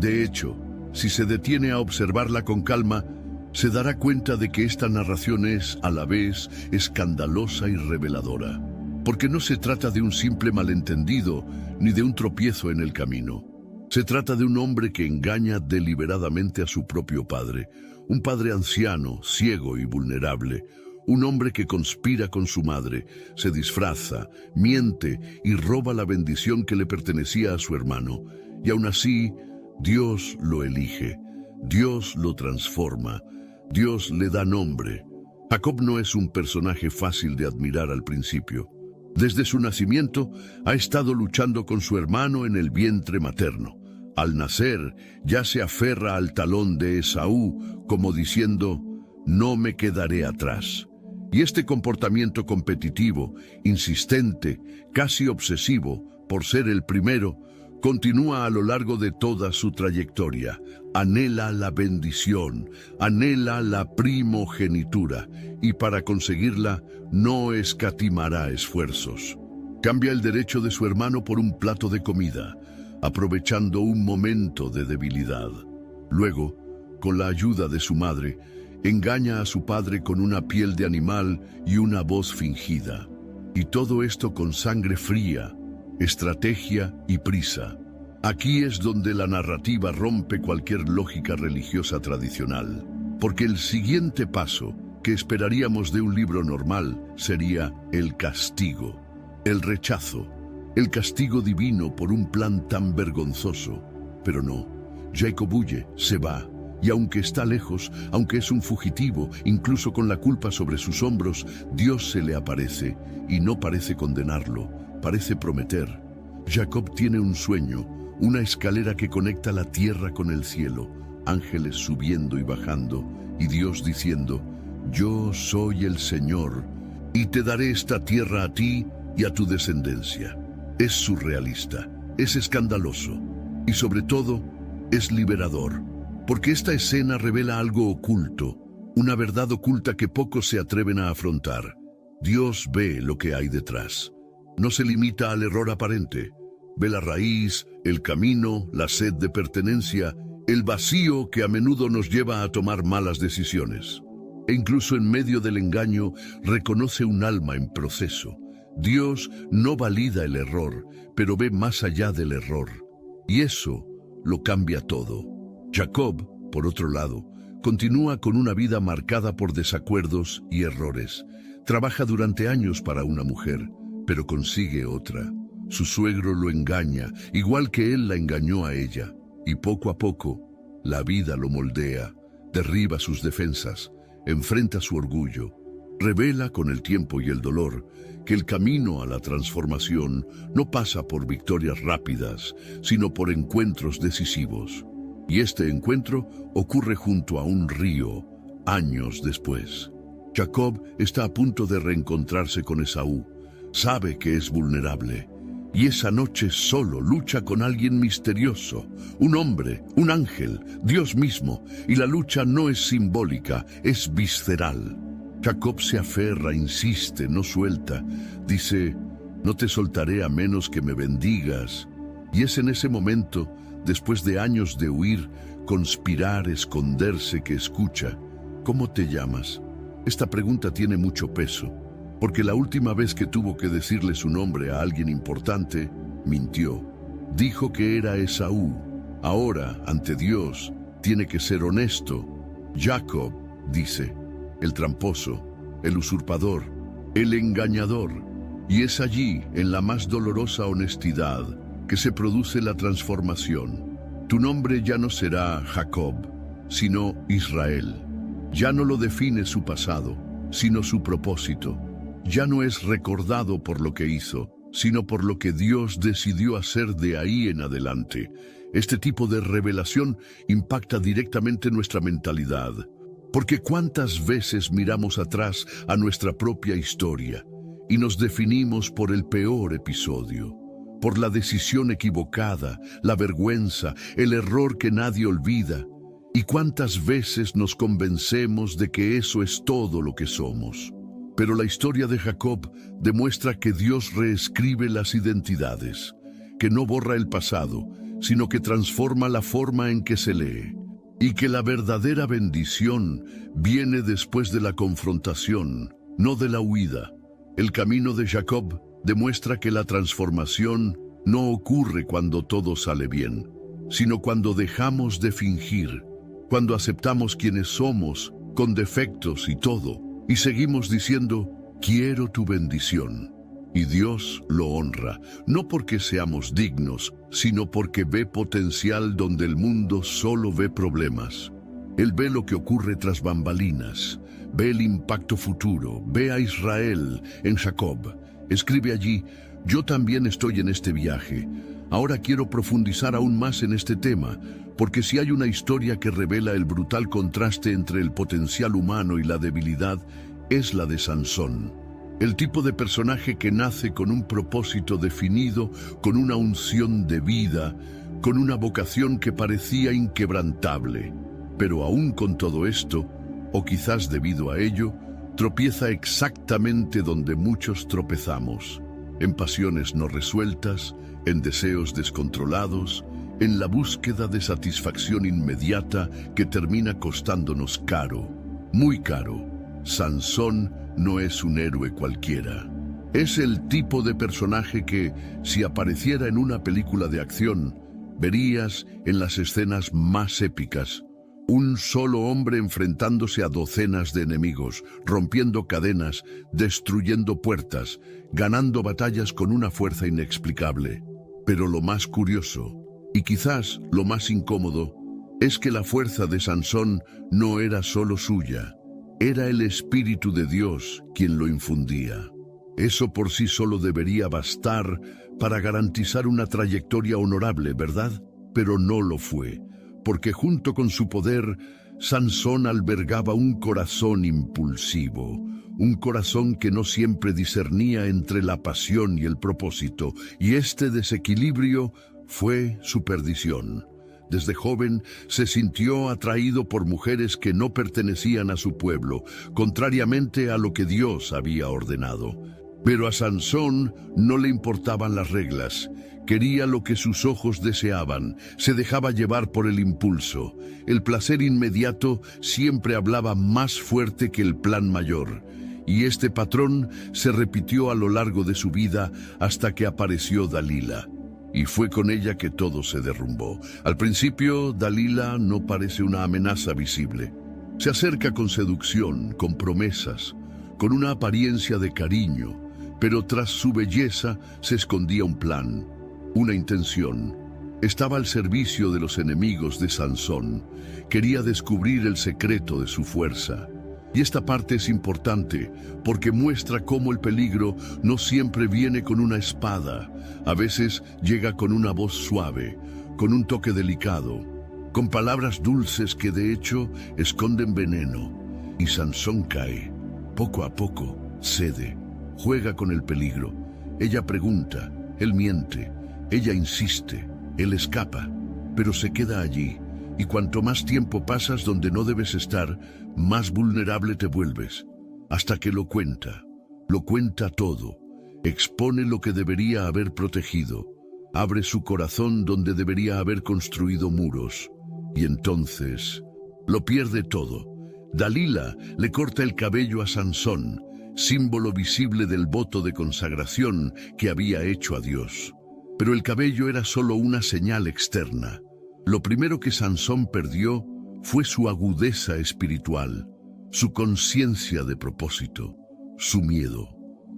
De hecho, si se detiene a observarla con calma, se dará cuenta de que esta narración es, a la vez, escandalosa y reveladora. Porque no se trata de un simple malentendido ni de un tropiezo en el camino. Se trata de un hombre que engaña deliberadamente a su propio padre, un padre anciano, ciego y vulnerable, un hombre que conspira con su madre, se disfraza, miente y roba la bendición que le pertenecía a su hermano. Y aún así, Dios lo elige, Dios lo transforma, Dios le da nombre. Jacob no es un personaje fácil de admirar al principio. Desde su nacimiento ha estado luchando con su hermano en el vientre materno. Al nacer ya se aferra al talón de Esaú como diciendo, no me quedaré atrás. Y este comportamiento competitivo, insistente, casi obsesivo por ser el primero, continúa a lo largo de toda su trayectoria. Anhela la bendición, anhela la primogenitura, y para conseguirla no escatimará esfuerzos. Cambia el derecho de su hermano por un plato de comida, aprovechando un momento de debilidad. Luego, con la ayuda de su madre, engaña a su padre con una piel de animal y una voz fingida. Y todo esto con sangre fría, estrategia y prisa. Aquí es donde la narrativa rompe cualquier lógica religiosa tradicional, porque el siguiente paso que esperaríamos de un libro normal sería el castigo, el rechazo, el castigo divino por un plan tan vergonzoso. Pero no, Jacob huye, se va, y aunque está lejos, aunque es un fugitivo, incluso con la culpa sobre sus hombros, Dios se le aparece, y no parece condenarlo, parece prometer. Jacob tiene un sueño, una escalera que conecta la tierra con el cielo, ángeles subiendo y bajando, y Dios diciendo, yo soy el Señor, y te daré esta tierra a ti y a tu descendencia. Es surrealista, es escandaloso, y sobre todo, es liberador, porque esta escena revela algo oculto, una verdad oculta que pocos se atreven a afrontar. Dios ve lo que hay detrás. No se limita al error aparente. Ve la raíz, el camino, la sed de pertenencia, el vacío que a menudo nos lleva a tomar malas decisiones. E incluso en medio del engaño, reconoce un alma en proceso. Dios no valida el error, pero ve más allá del error. Y eso lo cambia todo. Jacob, por otro lado, continúa con una vida marcada por desacuerdos y errores. Trabaja durante años para una mujer, pero consigue otra. Su suegro lo engaña, igual que él la engañó a ella. Y poco a poco, la vida lo moldea, derriba sus defensas, enfrenta su orgullo. Revela con el tiempo y el dolor que el camino a la transformación no pasa por victorias rápidas, sino por encuentros decisivos. Y este encuentro ocurre junto a un río, años después. Jacob está a punto de reencontrarse con Esaú. Sabe que es vulnerable. Y esa noche solo lucha con alguien misterioso, un hombre, un ángel, Dios mismo. Y la lucha no es simbólica, es visceral. Jacob se aferra, insiste, no suelta. Dice, no te soltaré a menos que me bendigas. Y es en ese momento, después de años de huir, conspirar, esconderse, que escucha: ¿cómo te llamas? Esta pregunta tiene mucho peso, porque la última vez que tuvo que decirle su nombre a alguien importante, mintió. Dijo que era Esaú. Ahora, ante Dios, tiene que ser honesto. Jacob, dice, el tramposo, el usurpador, el engañador. Y es allí, en la más dolorosa honestidad, que se produce la transformación. Tu nombre ya no será Jacob, sino Israel. Ya no lo define su pasado, sino su propósito. Ya no es recordado por lo que hizo, sino por lo que Dios decidió hacer de ahí en adelante. Este tipo de revelación impacta directamente nuestra mentalidad, porque ¿cuántas veces miramos atrás a nuestra propia historia y nos definimos por el peor episodio, por la decisión equivocada, la vergüenza, el error que nadie olvida? ¿Y cuántas veces nos convencemos de que eso es todo lo que somos? Pero la historia de Jacob demuestra que Dios reescribe las identidades, que no borra el pasado, sino que transforma la forma en que se lee, y que la verdadera bendición viene después de la confrontación, no de la huida. El camino de Jacob demuestra que la transformación no ocurre cuando todo sale bien, sino cuando dejamos de fingir, cuando aceptamos quienes somos, con defectos y todo, y seguimos diciendo: quiero tu bendición. Y Dios lo honra, no porque seamos dignos, sino porque ve potencial donde el mundo solo ve problemas. Él ve lo que ocurre tras bambalinas, ve el impacto futuro, ve a Israel en Jacob. Escribe allí: yo también estoy en este viaje. Ahora quiero profundizar aún más en este tema, porque si hay una historia que revela el brutal contraste entre el potencial humano y la debilidad, es la de Sansón. El tipo de personaje que nace con un propósito definido, con una unción de vida, con una vocación que parecía inquebrantable. Pero aún con todo esto, o quizás debido a ello, tropieza exactamente donde muchos tropezamos: en pasiones no resueltas, en deseos descontrolados, en la búsqueda de satisfacción inmediata que termina costándonos caro, muy caro. Sansón no es un héroe cualquiera. Es el tipo de personaje que, si apareciera en una película de acción, verías en las escenas más épicas. Un solo hombre enfrentándose a docenas de enemigos, rompiendo cadenas, destruyendo puertas, ganando batallas con una fuerza inexplicable. Pero lo más curioso, y quizás lo más incómodo, es que la fuerza de Sansón no era solo suya. Era el Espíritu de Dios quien lo infundía. Eso por sí solo debería bastar para garantizar una trayectoria honorable, ¿verdad? Pero no lo fue, porque junto con su poder, Sansón albergaba un corazón impulsivo, un corazón que no siempre discernía entre la pasión y el propósito, y este desequilibrio fue su perdición. Desde joven se sintió atraído por mujeres que no pertenecían a su pueblo, contrariamente a lo que Dios había ordenado. Pero a Sansón no le importaban las reglas. Quería lo que sus ojos deseaban, se dejaba llevar por el impulso. El placer inmediato siempre hablaba más fuerte que el plan mayor. Y este patrón se repitió a lo largo de su vida hasta que apareció Dalila. Y fue con ella que todo se derrumbó. Al principio, Dalila no parece una amenaza visible. Se acerca con seducción, con promesas, con una apariencia de cariño, pero tras su belleza se escondía un plan, una intención. Estaba al servicio de los enemigos de Sansón. Quería descubrir el secreto de su fuerza. Y esta parte es importante porque muestra cómo el peligro no siempre viene con una espada. A veces llega con una voz suave, con un toque delicado, con palabras dulces que de hecho esconden veneno. Y Sansón cae. Poco a poco cede, juega con el peligro. Ella pregunta, él miente, ella insiste, él escapa, pero se queda allí. Y cuanto más tiempo pasas donde no debes estar, más vulnerable te vuelves, hasta que lo cuenta todo. expone lo que debería haber protegido, abre su corazón donde debería haber construido muros, y entonces lo pierde todo. Dalila le corta el cabello a Sansón, símbolo visible del voto de consagración que había hecho a Dios. Pero el cabello era solo una señal externa. Lo primero que Sansón perdió fue su agudeza espiritual, su conciencia de propósito, su miedo.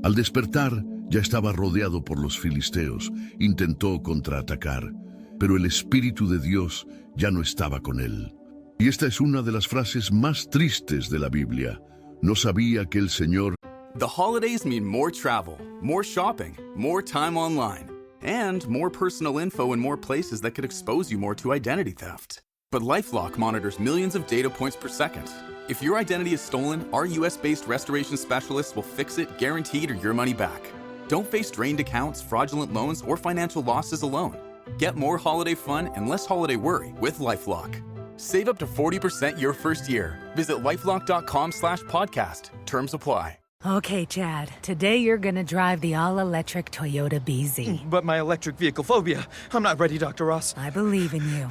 Al despertar, ya estaba rodeado por los filisteos. Intentó contraatacar, pero el Espíritu de Dios ya no estaba con él. Y esta es una de las frases más tristes de la Biblia. No sabía que el Señor... The holidays mean more travel, more shopping, more time online, and more personal info in more places that could expose you more to identity theft. But LifeLock monitors millions of data points per second. If your identity is stolen, our US-based restoration specialists will fix it, guaranteed, or your money back. Don't face drained accounts, fraudulent loans, or financial losses alone. Get more holiday fun and less holiday worry with LifeLock. Save up to 40% your first year. Visit LifeLock.com/podcast. Terms apply. Okay, Chad. Today you're gonna drive the all-electric Toyota BZ. But my electric vehicle phobia. I'm not ready, Dr. Ross. I believe in you.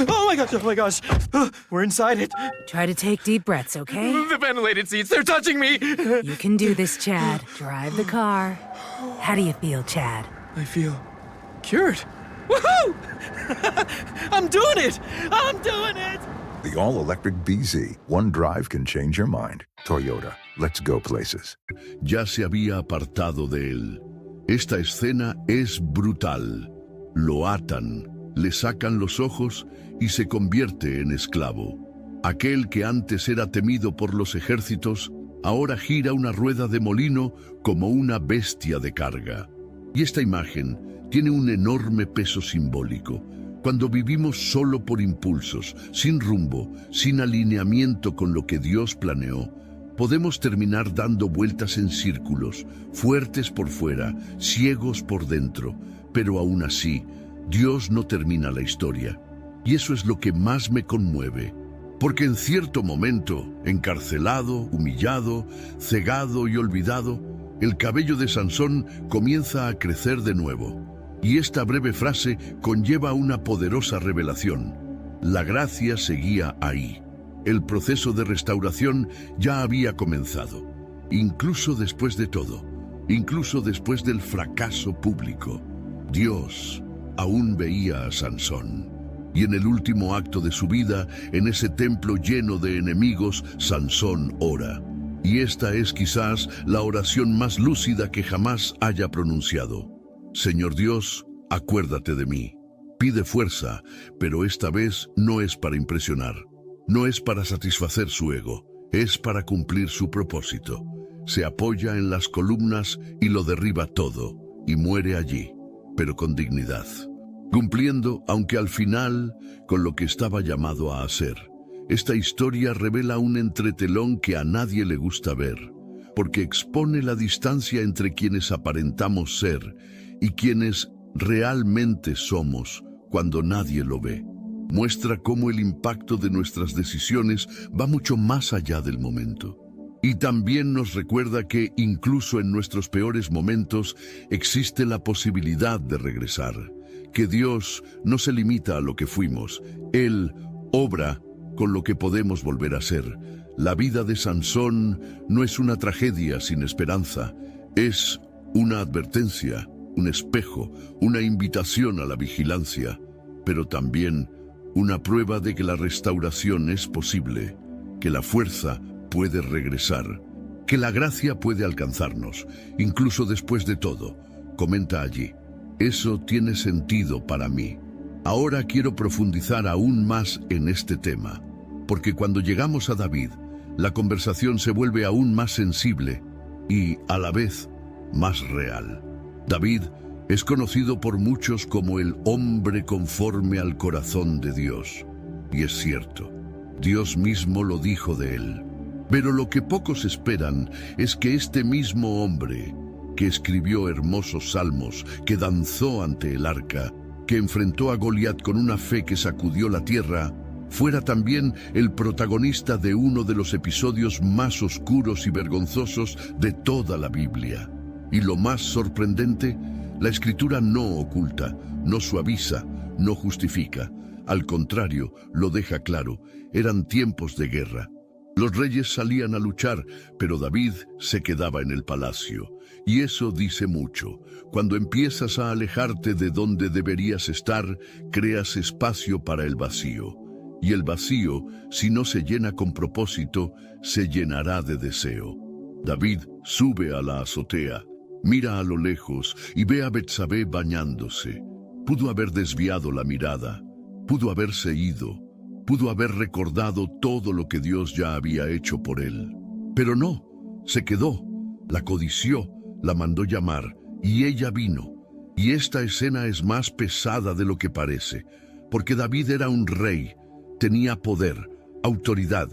Oh my gosh. We're inside it. Try to take deep breaths, okay? The ventilated seats, they're touching me. You can do this, Chad. Drive the car. How do you feel, Chad? I feel cured. Woohoo! I'm doing it! I'm doing it! The all-electric BZ. One drive can change your mind. Toyota. Let's go places. Ya se había apartado de él. Esta escena es brutal. Lo atan, le sacan los ojos y se convierte en esclavo. Aquel que antes era temido por los ejércitos, ahora gira una rueda de molino como una bestia de carga. Y esta imagen tiene un enorme peso simbólico. Cuando vivimos solo por impulsos, sin rumbo, sin alineamiento con lo que Dios planeó, podemos terminar dando vueltas en círculos, fuertes por fuera, ciegos por dentro, pero aún así, Dios no termina la historia. Y eso es lo que más me conmueve, porque en cierto momento, encarcelado, humillado, cegado y olvidado, el cabello de Sansón comienza a crecer de nuevo. Y esta breve frase conlleva una poderosa revelación. La gracia seguía ahí. El proceso de restauración ya había comenzado, incluso después de todo, incluso después del fracaso público. Dios aún veía a Sansón. Y en el último acto de su vida, en ese templo lleno de enemigos, Sansón ora. Y esta es quizás la oración más lúcida que jamás haya pronunciado. Señor Dios, acuérdate de mí. Pide fuerza, pero esta vez no es para impresionar. No es para satisfacer su ego, es para cumplir su propósito. Se apoya en las columnas y lo derriba todo, y muere allí, pero con dignidad. Cumpliendo, aunque al final, con lo que estaba llamado a hacer. Esta historia revela un entretelón que a nadie le gusta ver, porque expone la distancia entre quienes aparentamos ser y quienes realmente somos cuando nadie lo ve. Muestra cómo el impacto de nuestras decisiones va mucho más allá del momento. Y también nos recuerda que incluso en nuestros peores momentos existe la posibilidad de regresar, que Dios no se limita a lo que fuimos, Él obra con lo que podemos volver a ser. La vida de Sansón no es una tragedia sin esperanza, es una advertencia, un espejo, una invitación a la vigilancia, pero también una prueba de que la restauración es posible, que la fuerza puede regresar, que la gracia puede alcanzarnos, incluso después de todo. Comenta allí, eso tiene sentido para mí. Ahora quiero profundizar aún más en este tema, porque cuando llegamos a David, la conversación se vuelve aún más sensible y, a la vez, más real. David es conocido por muchos como el hombre conforme al corazón de Dios. Y es cierto, Dios mismo lo dijo de él. Pero lo que pocos esperan es que este mismo hombre, que escribió hermosos salmos, que danzó ante el arca, que enfrentó a Goliat con una fe que sacudió la tierra, fuera también el protagonista de uno de los episodios más oscuros y vergonzosos de toda la Biblia. Y lo más sorprendente, la Escritura no oculta, no suaviza, no justifica. Al contrario, lo deja claro, eran tiempos de guerra. Los reyes salían a luchar, pero David se quedaba en el palacio. Y eso dice mucho. Cuando empiezas a alejarte de donde deberías estar, creas espacio para el vacío. Y el vacío, si no se llena con propósito, se llenará de deseo. David sube a la azotea, mira a lo lejos y ve a Betsabé bañándose. Pudo haber desviado la mirada, pudo haberse ido, pudo haber recordado todo lo que Dios ya había hecho por él. Pero no, se quedó, la codició, la mandó llamar, y ella vino. Y esta escena es más pesada de lo que parece, porque David era un rey, tenía poder, autoridad,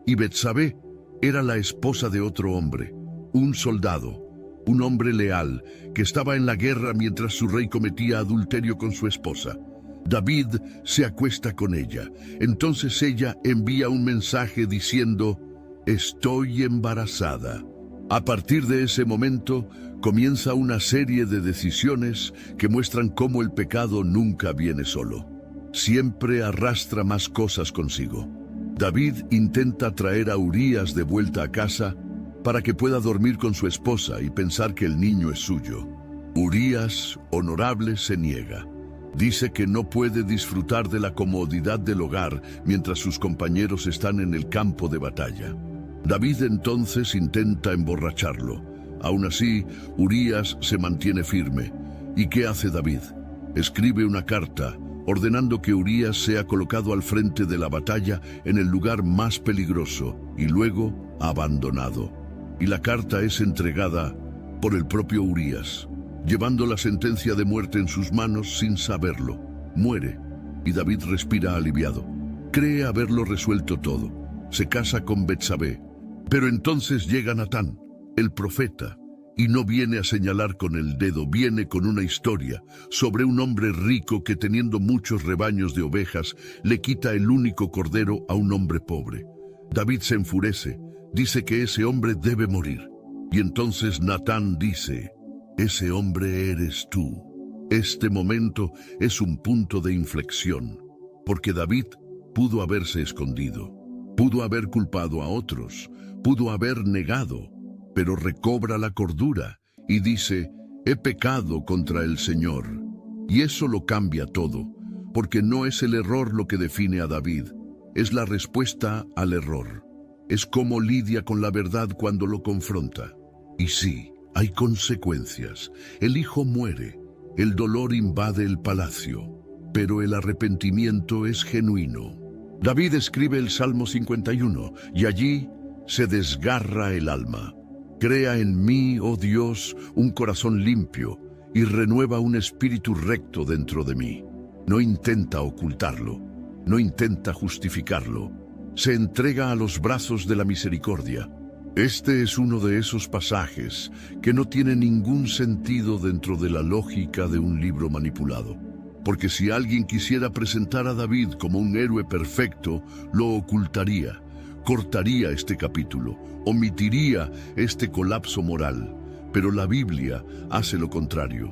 y Betsabé era la esposa de otro hombre, un soldado, un hombre leal, que estaba en la guerra mientras su rey cometía adulterio con su esposa. David se acuesta con ella. Entonces ella envía un mensaje diciendo: «Estoy embarazada». A partir de ese momento, comienza una serie de decisiones que muestran cómo el pecado nunca viene solo. Siempre arrastra más cosas consigo. David intenta traer a Urías de vuelta a casa para que pueda dormir con su esposa y pensar que el niño es suyo. Urías, honorable, se niega. Dice que no puede disfrutar de la comodidad del hogar mientras sus compañeros están en el campo de batalla. David entonces intenta emborracharlo. Aún así, Urías se mantiene firme. ¿Y qué hace David? Escribe una carta ordenando que Urías sea colocado al frente de la batalla en el lugar más peligroso y luego abandonado. Y la carta es entregada por el propio Urías, llevando la sentencia de muerte en sus manos sin saberlo. Muere, y David respira aliviado. Cree haberlo resuelto todo. Se casa con Betsabé. Pero entonces llega Natán, el profeta, y no viene a señalar con el dedo, viene con una historia sobre un hombre rico que, teniendo muchos rebaños de ovejas, le quita el único cordero a un hombre pobre. David se enfurece, dice que ese hombre debe morir. Y entonces Natán dice: «Ese hombre eres tú». Este momento es un punto de inflexión, porque David pudo haberse escondido, pudo haber culpado a otros, pudo haber negado, pero recobra la cordura y dice: «He pecado contra el Señor». Y eso lo cambia todo, porque no es el error lo que define a David, es la respuesta al error. Es cómo lidia con la verdad cuando lo confronta. Y sí, hay consecuencias. El hijo muere, el dolor invade el palacio, pero el arrepentimiento es genuino. David escribe el Salmo 51, y allí se desgarra el alma. «Crea en mí, oh Dios, un corazón limpio, y renueva un espíritu recto dentro de mí». No intenta ocultarlo, no intenta justificarlo. Se entrega a los brazos de la misericordia. Este es uno de esos pasajes que no tiene ningún sentido dentro de la lógica de un libro manipulado. Porque si alguien quisiera presentar a David como un héroe perfecto, lo ocultaría, cortaría este capítulo, omitiría este colapso moral. Pero la Biblia hace lo contrario.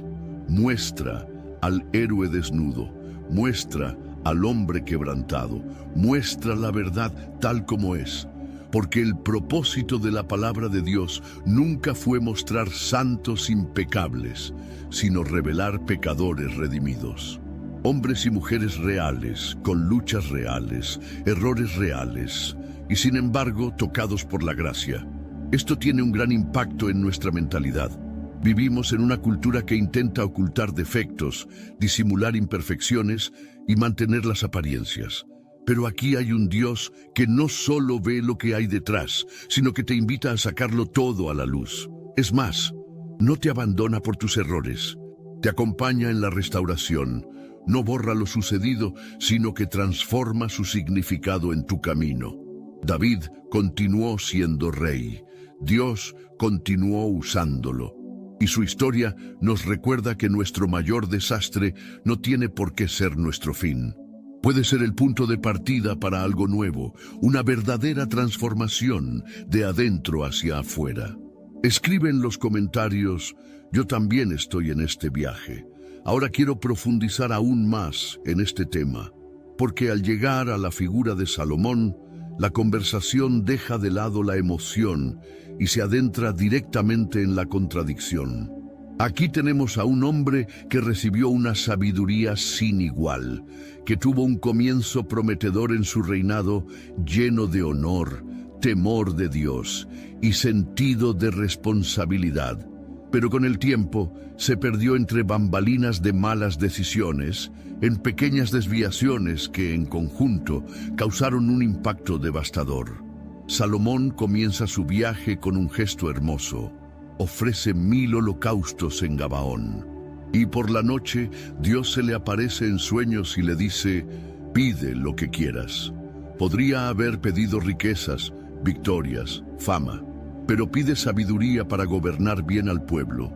Muestra al héroe desnudo, muestra al hombre quebrantado, muestra la verdad tal como es. Porque el propósito de la palabra de Dios nunca fue mostrar santos impecables, sino revelar pecadores redimidos. Hombres y mujeres reales, con luchas reales, errores reales, y sin embargo tocados por la gracia. Esto tiene un gran impacto en nuestra mentalidad. Vivimos en una cultura que intenta ocultar defectos, disimular imperfecciones y mantener las apariencias. Pero aquí hay un Dios que no solo ve lo que hay detrás, sino que te invita a sacarlo todo a la luz. Es más, no te abandona por tus errores. Te acompaña en la restauración. No borra lo sucedido, sino que transforma su significado en tu camino. David continuó siendo rey. Dios continuó usándolo. Y su historia nos recuerda que nuestro mayor desastre no tiene por qué ser nuestro fin. Puede ser el punto de partida para algo nuevo, una verdadera transformación de adentro hacia afuera. Escribe en los comentarios: yo también estoy en este viaje. Ahora quiero profundizar aún más en este tema, porque al llegar a la figura de Salomón, la conversación deja de lado la emoción y se adentra directamente en la contradicción. Aquí tenemos a un hombre que recibió una sabiduría sin igual, que tuvo un comienzo prometedor en su reinado lleno de honor, temor de Dios y sentido de responsabilidad. Pero con el tiempo se perdió entre bambalinas de malas decisiones, en pequeñas desviaciones que en conjunto causaron un impacto devastador. Salomón comienza su viaje con un gesto hermoso. Ofrece 1000 holocaustos en Gabaón. Y por la noche Dios se le aparece en sueños y le dice: pide lo que quieras. Podría haber pedido riquezas, victorias, fama, pero pide sabiduría para gobernar bien al pueblo.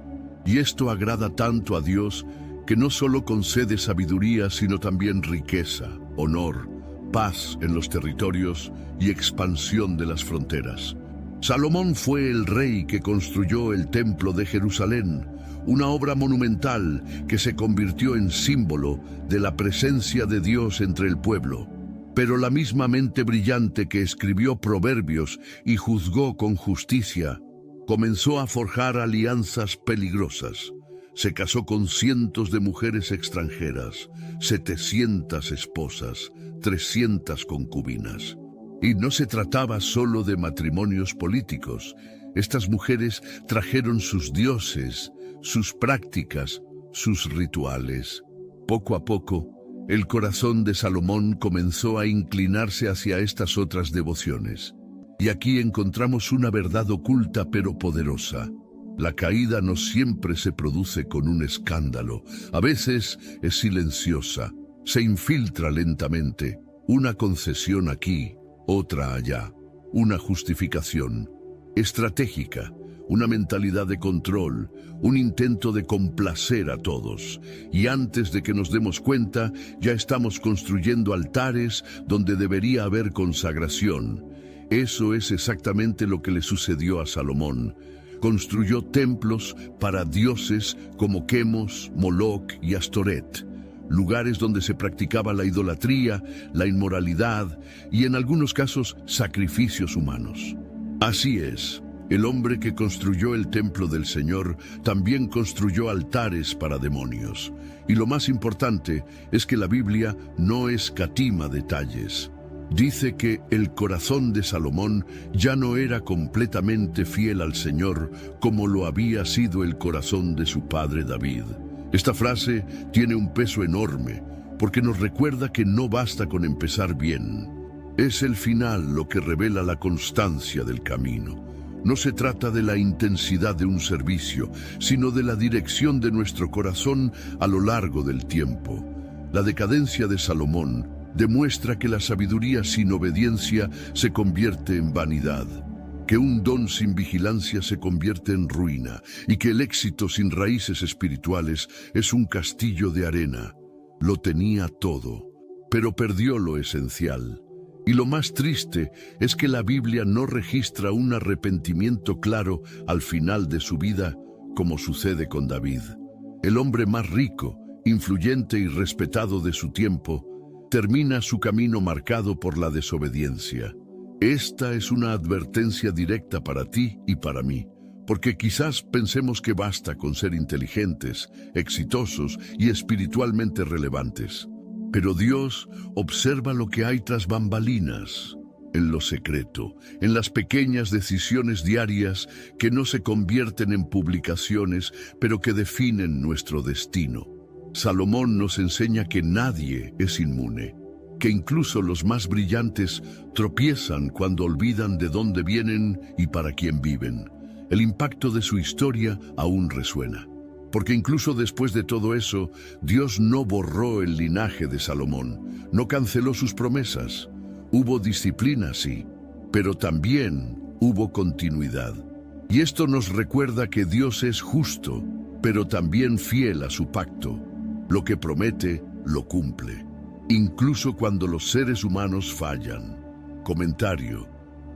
Y esto agrada tanto a Dios que no solo concede sabiduría, sino también riqueza, honor, paz en los territorios y expansión de las fronteras. Salomón fue el rey que construyó el Templo de Jerusalén, una obra monumental que se convirtió en símbolo de la presencia de Dios entre el pueblo. Pero la misma mente brillante que escribió Proverbios y juzgó con justicia, comenzó a forjar alianzas peligrosas. Se casó con cientos de mujeres extranjeras, 700 esposas, 300 concubinas. Y no se trataba solo de matrimonios políticos. Estas mujeres trajeron sus dioses, sus prácticas, sus rituales. Poco a poco, el corazón de Salomón comenzó a inclinarse hacia estas otras devociones. Y aquí encontramos una verdad oculta pero poderosa. La caída no siempre se produce con un escándalo. A veces es silenciosa, se infiltra lentamente. Una concesión aquí, otra allá. Una justificación estratégica, una mentalidad de control, un intento de complacer a todos. Y antes de que nos demos cuenta, ya estamos construyendo altares donde debería haber consagración. Eso es exactamente lo que le sucedió a Salomón. Construyó templos para dioses como Quemos, Moloc y Astoret, lugares donde se practicaba la idolatría, la inmoralidad y en algunos casos sacrificios humanos. Así es. El hombre que construyó el templo del Señor también construyó altares para demonios. Y lo más importante es que la Biblia no escatima detalles. Dice que el corazón de Salomón ya no era completamente fiel al Señor como lo había sido el corazón de su padre David. Esta frase tiene un peso enorme porque nos recuerda que no basta con empezar bien. Es el final lo que revela la constancia del camino. No se trata de la intensidad de un servicio, sino de la dirección de nuestro corazón a lo largo del tiempo. La decadencia de Salomón demuestra que la sabiduría sin obediencia se convierte en vanidad, que un don sin vigilancia se convierte en ruina y que el éxito sin raíces espirituales es un castillo de arena. Lo tenía todo, pero perdió lo esencial. Y lo más triste es que la Biblia no registra un arrepentimiento claro al final de su vida, como sucede con David. El hombre más rico, influyente y respetado de su tiempo, termina su camino marcado por la desobediencia. Esta es una advertencia directa para ti y para mí, porque quizás pensemos que basta con ser inteligentes, exitosos y espiritualmente relevantes. Pero Dios observa lo que hay tras bambalinas, en lo secreto, en las pequeñas decisiones diarias que no se convierten en publicaciones, pero que definen nuestro destino. Salomón nos enseña que nadie es inmune, que incluso los más brillantes tropiezan cuando olvidan de dónde vienen y para quién viven. El impacto de su historia aún resuena. Porque incluso después de todo eso, Dios no borró el linaje de Salomón, no canceló sus promesas. Hubo disciplina, sí, pero también hubo continuidad. Y esto nos recuerda que Dios es justo, pero también fiel a su pacto. Lo que promete, lo cumple, incluso cuando los seres humanos fallan. Comentario: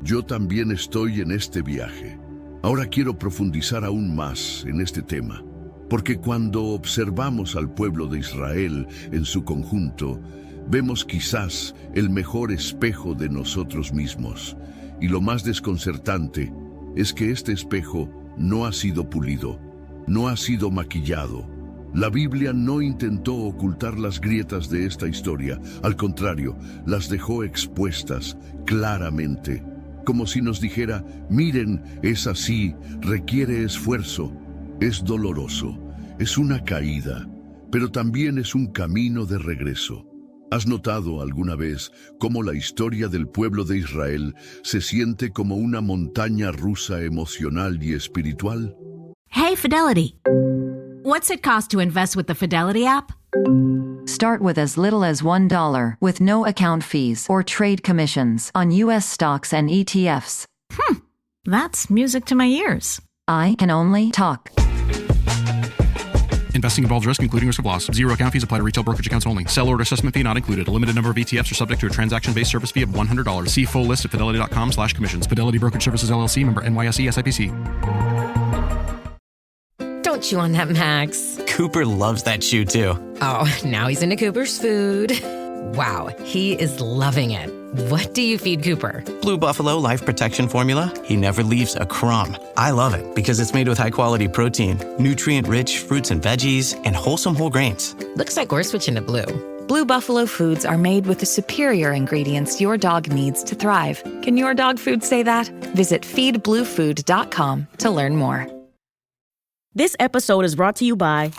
yo también estoy en este viaje. Ahora quiero profundizar aún más en este tema, porque cuando observamos al pueblo de Israel en su conjunto, vemos quizás el mejor espejo de nosotros mismos. Y lo más desconcertante es que este espejo no ha sido pulido, no ha sido maquillado. La Biblia no intentó ocultar las grietas de esta historia, al contrario, las dejó expuestas claramente, como si nos dijera, miren, es así, requiere esfuerzo, es doloroso, es una caída, pero también es un camino de regreso. ¿Has notado alguna vez cómo la historia del pueblo de Israel se siente como una montaña rusa emocional y espiritual? Hey, Fidelity. What's it cost to invest with the Fidelity app? Start with as little as $1 with no account fees or trade commissions on U.S. stocks and ETFs. That's music to my ears. I can only talk. Investing involves risk, including risk of loss. Zero account fees apply to retail brokerage accounts only. Sell order assessment fee not included. A limited number of ETFs are subject to a transaction-based service fee of $100. See full list at fidelity.com/commissions. Fidelity Brokerage Services, LLC, member NYSE SIPC. Don't chew on that, Max. Cooper loves that chew, too. Oh, now he's into Cooper's food. Wow, he is loving it. What do you feed Cooper? Blue Buffalo Life Protection Formula. He never leaves a crumb. I love it because it's made with high-quality protein, nutrient-rich fruits and veggies, and wholesome whole grains. Looks like we're switching to Blue. Blue Buffalo foods are made with the superior ingredients your dog needs to thrive. Can your dog food say that? Visit feedbluefood.com to learn more. This episode is brought to you by...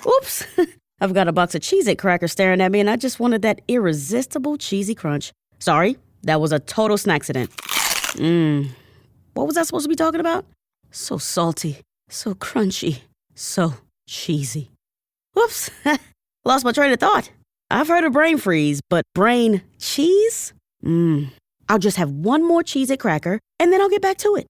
Oops! I've got a box of Cheez-It crackers staring at me, and I just wanted that irresistible cheesy crunch. Sorry, that was a total snacksident. What was I supposed to be talking about? So salty, so crunchy, so cheesy. Whoops! Lost my train of thought. I've heard of brain freeze, but brain cheese? I'll just have one more Cheez-It cracker, and then I'll get back to it.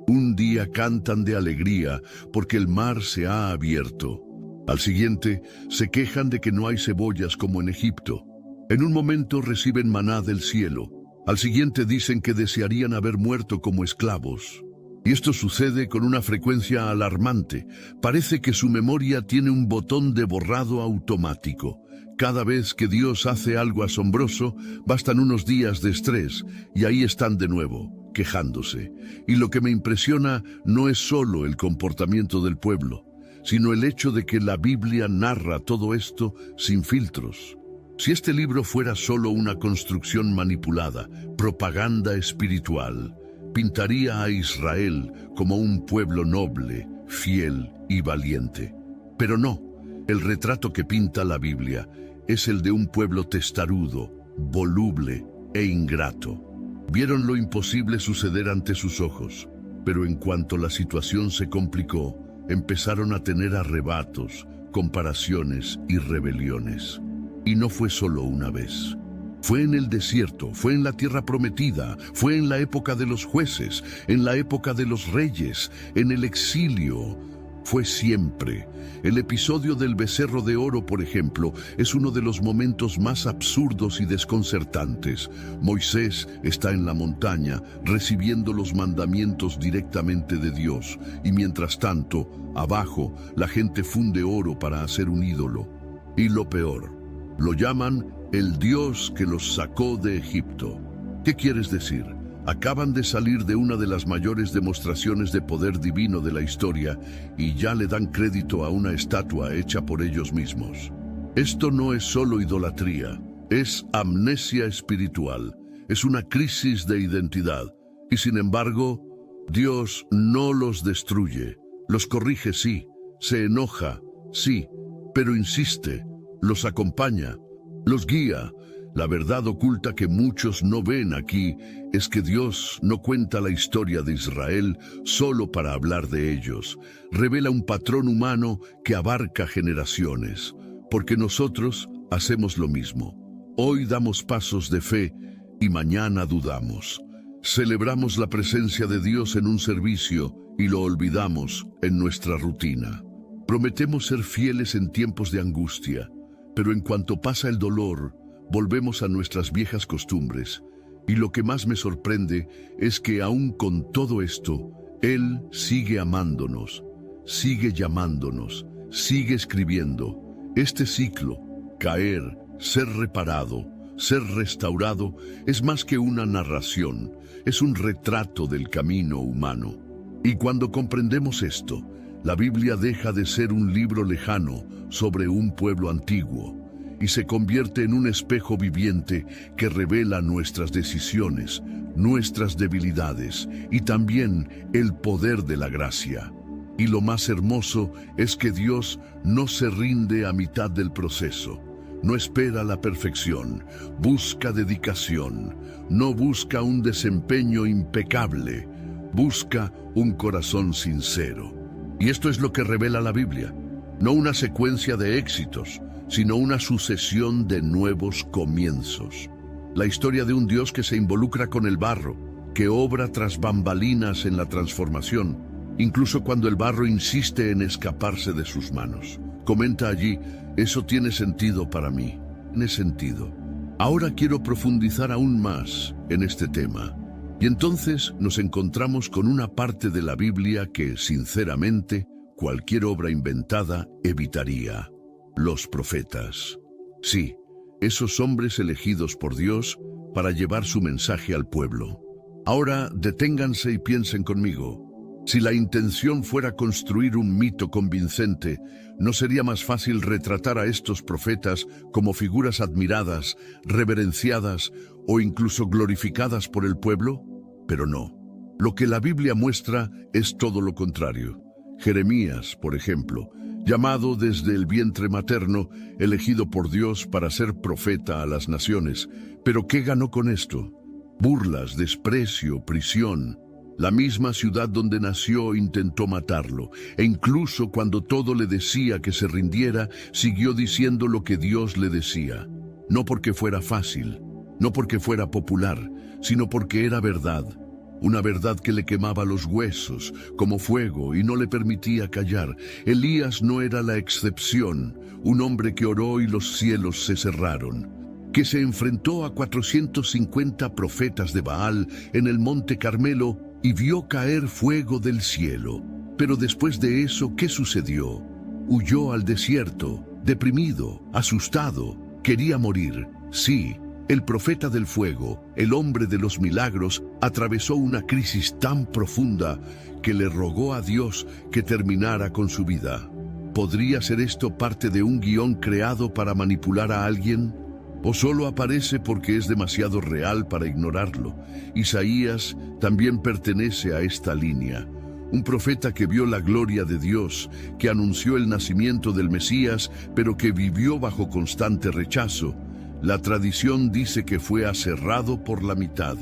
Un día cantan de alegría porque el mar se ha abierto. Al siguiente, se quejan de que no hay cebollas como en Egipto. En un momento reciben maná del cielo. Al siguiente dicen que desearían haber muerto como esclavos. Y esto sucede con una frecuencia alarmante. Parece que su memoria tiene un botón de borrado automático. Cada vez que Dios hace algo asombroso, bastan unos días de estrés y ahí están de nuevo, quejándose. Y lo que me impresiona no es solo el comportamiento del pueblo, sino el hecho de que la Biblia narra todo esto sin filtros. Si este libro fuera solo una construcción manipulada, propaganda espiritual, pintaría a Israel como un pueblo noble, fiel y valiente. Pero no, el retrato que pinta la Biblia es el de un pueblo testarudo, voluble e ingrato. Vieron lo imposible suceder ante sus ojos, pero en cuanto la situación se complicó, empezaron a tener arrebatos, comparaciones y rebeliones. Y no fue solo una vez. Fue en el desierto, fue en la tierra prometida, fue en la época de los jueces, en la época de los reyes, en el exilio. Fue siempre. El episodio del becerro de oro, por ejemplo, es uno de los momentos más absurdos y desconcertantes. Moisés está en la montaña recibiendo los mandamientos directamente de Dios, y mientras tanto, abajo, la gente funde oro para hacer un ídolo. Y lo peor, lo llaman el Dios que los sacó de Egipto. ¿Qué quieres decir? Acaban de salir de una de las mayores demostraciones de poder divino de la historia y ya le dan crédito a una estatua hecha por ellos mismos. Esto no es solo idolatría, es amnesia espiritual, es una crisis de identidad. Y sin embargo, Dios no los destruye, los corrige sí, se enoja sí, pero insiste, los acompaña, los guía. La verdad oculta que muchos no ven aquí es que Dios no cuenta la historia de Israel solo para hablar de ellos. Revela un patrón humano que abarca generaciones, porque nosotros hacemos lo mismo. Hoy damos pasos de fe y mañana dudamos. Celebramos la presencia de Dios en un servicio y lo olvidamos en nuestra rutina. Prometemos ser fieles en tiempos de angustia, pero en cuanto pasa el dolor, volvemos a nuestras viejas costumbres Y lo que más me sorprende es que aún con todo esto, Él sigue amándonos, sigue llamándonos, sigue escribiendo. Este ciclo, caer, ser reparado, ser restaurado, es más que una narración, es un retrato del camino humano. Y cuando comprendemos esto, la Biblia deja de ser un libro lejano sobre un pueblo antiguo y se convierte en un espejo viviente que revela nuestras decisiones, nuestras debilidades y también el poder de la gracia. Y lo más hermoso es que Dios no se rinde a mitad del proceso, no espera la perfección, busca dedicación, no busca un desempeño impecable, busca un corazón sincero. Y esto es lo que revela la Biblia, no una secuencia de éxitos, sino una sucesión de nuevos comienzos. La historia de un Dios que se involucra con el barro, que obra tras bambalinas en la transformación, incluso cuando el barro insiste en escaparse de sus manos. Comenta allí, eso tiene sentido para mí, tiene sentido. Ahora quiero profundizar aún más en este tema. Y entonces nos encontramos con una parte de la Biblia que, sinceramente, cualquier obra inventada evitaría: los profetas. Sí, esos hombres elegidos por Dios para llevar su mensaje al pueblo. Ahora deténganse y piensen conmigo. Si la intención fuera construir un mito convincente, ¿no sería más fácil retratar a estos profetas como figuras admiradas, reverenciadas o incluso glorificadas por el pueblo? Pero no. Lo que la Biblia muestra es todo lo contrario. Jeremías, por ejemplo, llamado desde el vientre materno, elegido por Dios para ser profeta a las naciones. ¿Pero qué ganó con esto? Burlas, desprecio, prisión. La misma ciudad donde nació intentó matarlo, e incluso cuando todo le decía que se rindiera, siguió diciendo lo que Dios le decía. No porque fuera fácil, no porque fuera popular, sino porque era verdad. Una verdad que le quemaba los huesos como fuego y no le permitía callar. Elías no era la excepción, un hombre que oró y los cielos se cerraron, que se enfrentó a 450 profetas de Baal en el monte Carmelo y vio caer fuego del cielo. Pero después de eso, ¿qué sucedió? Huyó al desierto, deprimido, asustado, quería morir. Sí, el profeta del fuego, el hombre de los milagros, atravesó una crisis tan profunda que le rogó a Dios que terminara con su vida. ¿Podría ser esto parte de un guión creado para manipular a alguien? ¿O solo aparece porque es demasiado real para ignorarlo? Isaías también pertenece a esta línea. Un profeta que vio la gloria de Dios, que anunció el nacimiento del Mesías, pero que vivió bajo constante rechazo. La tradición dice que fue aserrado por la mitad.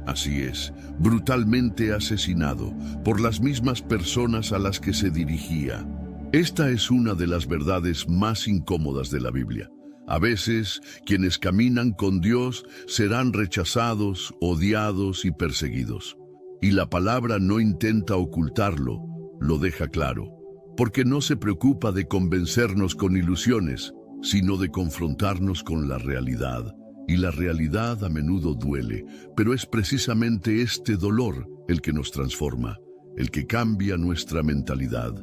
Así es, brutalmente asesinado por las mismas personas a las que se dirigía. Esta es una de las verdades más incómodas de la Biblia. A veces, quienes caminan con Dios serán rechazados, odiados y perseguidos. Y la palabra no intenta ocultarlo, lo deja claro, porque no se preocupa de convencernos con ilusiones, sino de confrontarnos con la realidad. Y la realidad a menudo duele, pero es precisamente este dolor el que nos transforma, el que cambia nuestra mentalidad,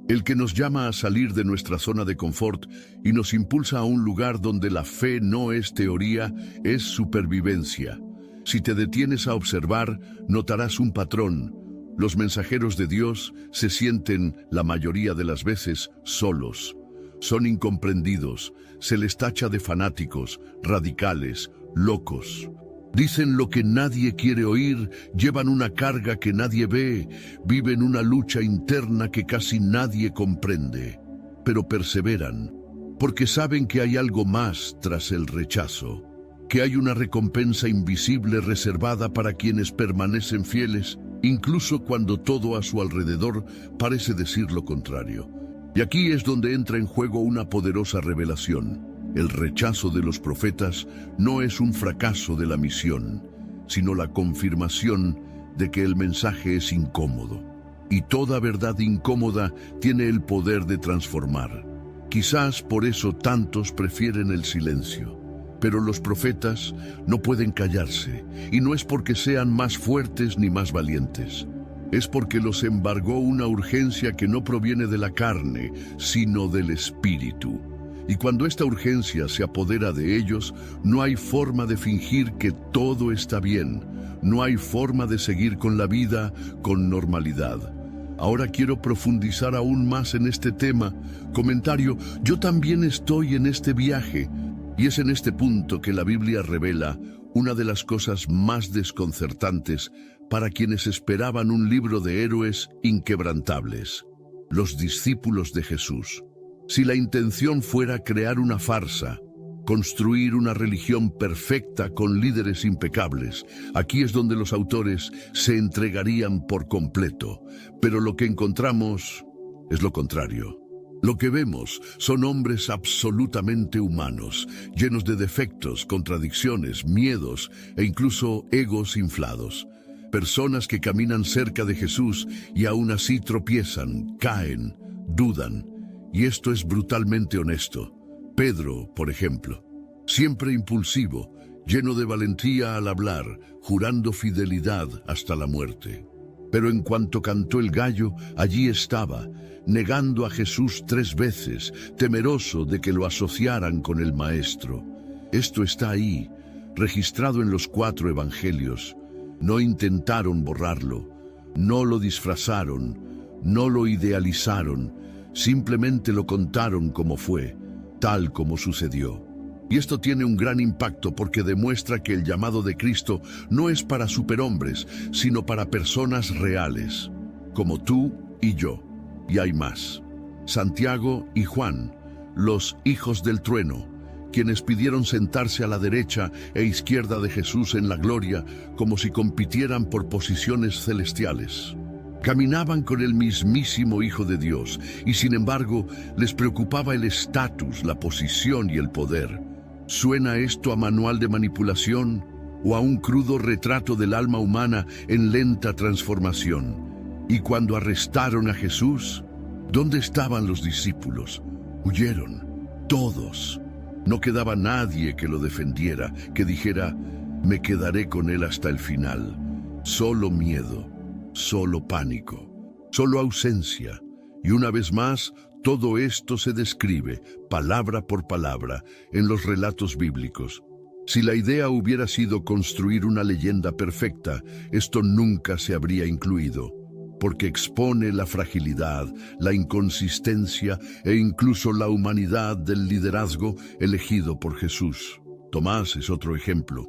el que nos llama a salir de nuestra zona de confort y nos impulsa a un lugar donde la fe no es teoría, es supervivencia. Si te detienes a observar, notarás un patrón. Los mensajeros de Dios se sienten, la mayoría de las veces, solos. Son incomprendidos, se les tacha de fanáticos, radicales, locos. Dicen lo que nadie quiere oír, llevan una carga que nadie ve, viven una lucha interna que casi nadie comprende. Pero perseveran, porque saben que hay algo más tras el rechazo, que hay una recompensa invisible reservada para quienes permanecen fieles, incluso cuando todo a su alrededor parece decir lo contrario. Y aquí es donde entra en juego una poderosa revelación. El rechazo de los profetas no es un fracaso de la misión, sino la confirmación de que el mensaje es incómodo. Y toda verdad incómoda tiene el poder de transformar. Quizás por eso tantos prefieren el silencio. Pero los profetas no pueden callarse, y no es porque sean más fuertes ni más valientes. Es porque los embargó una urgencia que no proviene de la carne, sino del Espíritu. Y cuando esta urgencia se apodera de ellos, no hay forma de fingir que todo está bien. No hay forma de seguir con la vida con normalidad. Ahora quiero profundizar aún más en este tema. Comentario: yo también estoy en este viaje. Y es en este punto que la Biblia revela una de las cosas más desconcertantes para quienes esperaban un libro de héroes inquebrantables: los discípulos de Jesús. Si la intención fuera crear una farsa, construir una religión perfecta con líderes impecables, aquí es donde los autores se entregarían por completo. Pero lo que encontramos es lo contrario. Lo que vemos son hombres absolutamente humanos, llenos de defectos, contradicciones, miedos e incluso egos inflados. Personas que caminan cerca de Jesús y aún así tropiezan, caen, dudan. Y esto es brutalmente honesto. Pedro, por ejemplo, siempre impulsivo, lleno de valentía al hablar, jurando fidelidad hasta la muerte. Pero en cuanto cantó el gallo, allí estaba, negando a Jesús 3 veces, temeroso de que lo asociaran con el Maestro. Esto está ahí, registrado en los 4 evangelios. No intentaron borrarlo, no lo disfrazaron, no lo idealizaron, simplemente lo contaron como fue, tal como sucedió. Y esto tiene un gran impacto porque demuestra que el llamado de Cristo no es para superhombres, sino para personas reales, como tú y yo. Y hay más. Santiago y Juan, los hijos del trueno, quienes pidieron sentarse a la derecha e izquierda de Jesús en la gloria, como si compitieran por posiciones celestiales. Caminaban con el mismísimo Hijo de Dios, y sin embargo les preocupaba el estatus, la posición y el poder. ¿Suena esto a manual de manipulación o a un crudo retrato del alma humana en lenta transformación? Y cuando arrestaron a Jesús, ¿dónde estaban los discípulos? Huyeron, todos. No quedaba nadie que lo defendiera, que dijera: me quedaré con él hasta el final. Solo miedo, solo pánico, solo ausencia. Y una vez más, todo esto se describe, palabra por palabra, en los relatos bíblicos. Si la idea hubiera sido construir una leyenda perfecta, esto nunca se habría incluido, porque expone la fragilidad, la inconsistencia e incluso la humanidad del liderazgo elegido por Jesús. Tomás es otro ejemplo.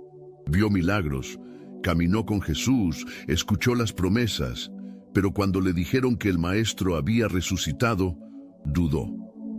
Vio milagros, caminó con Jesús, escuchó las promesas, pero cuando le dijeron que el Maestro había resucitado, dudó.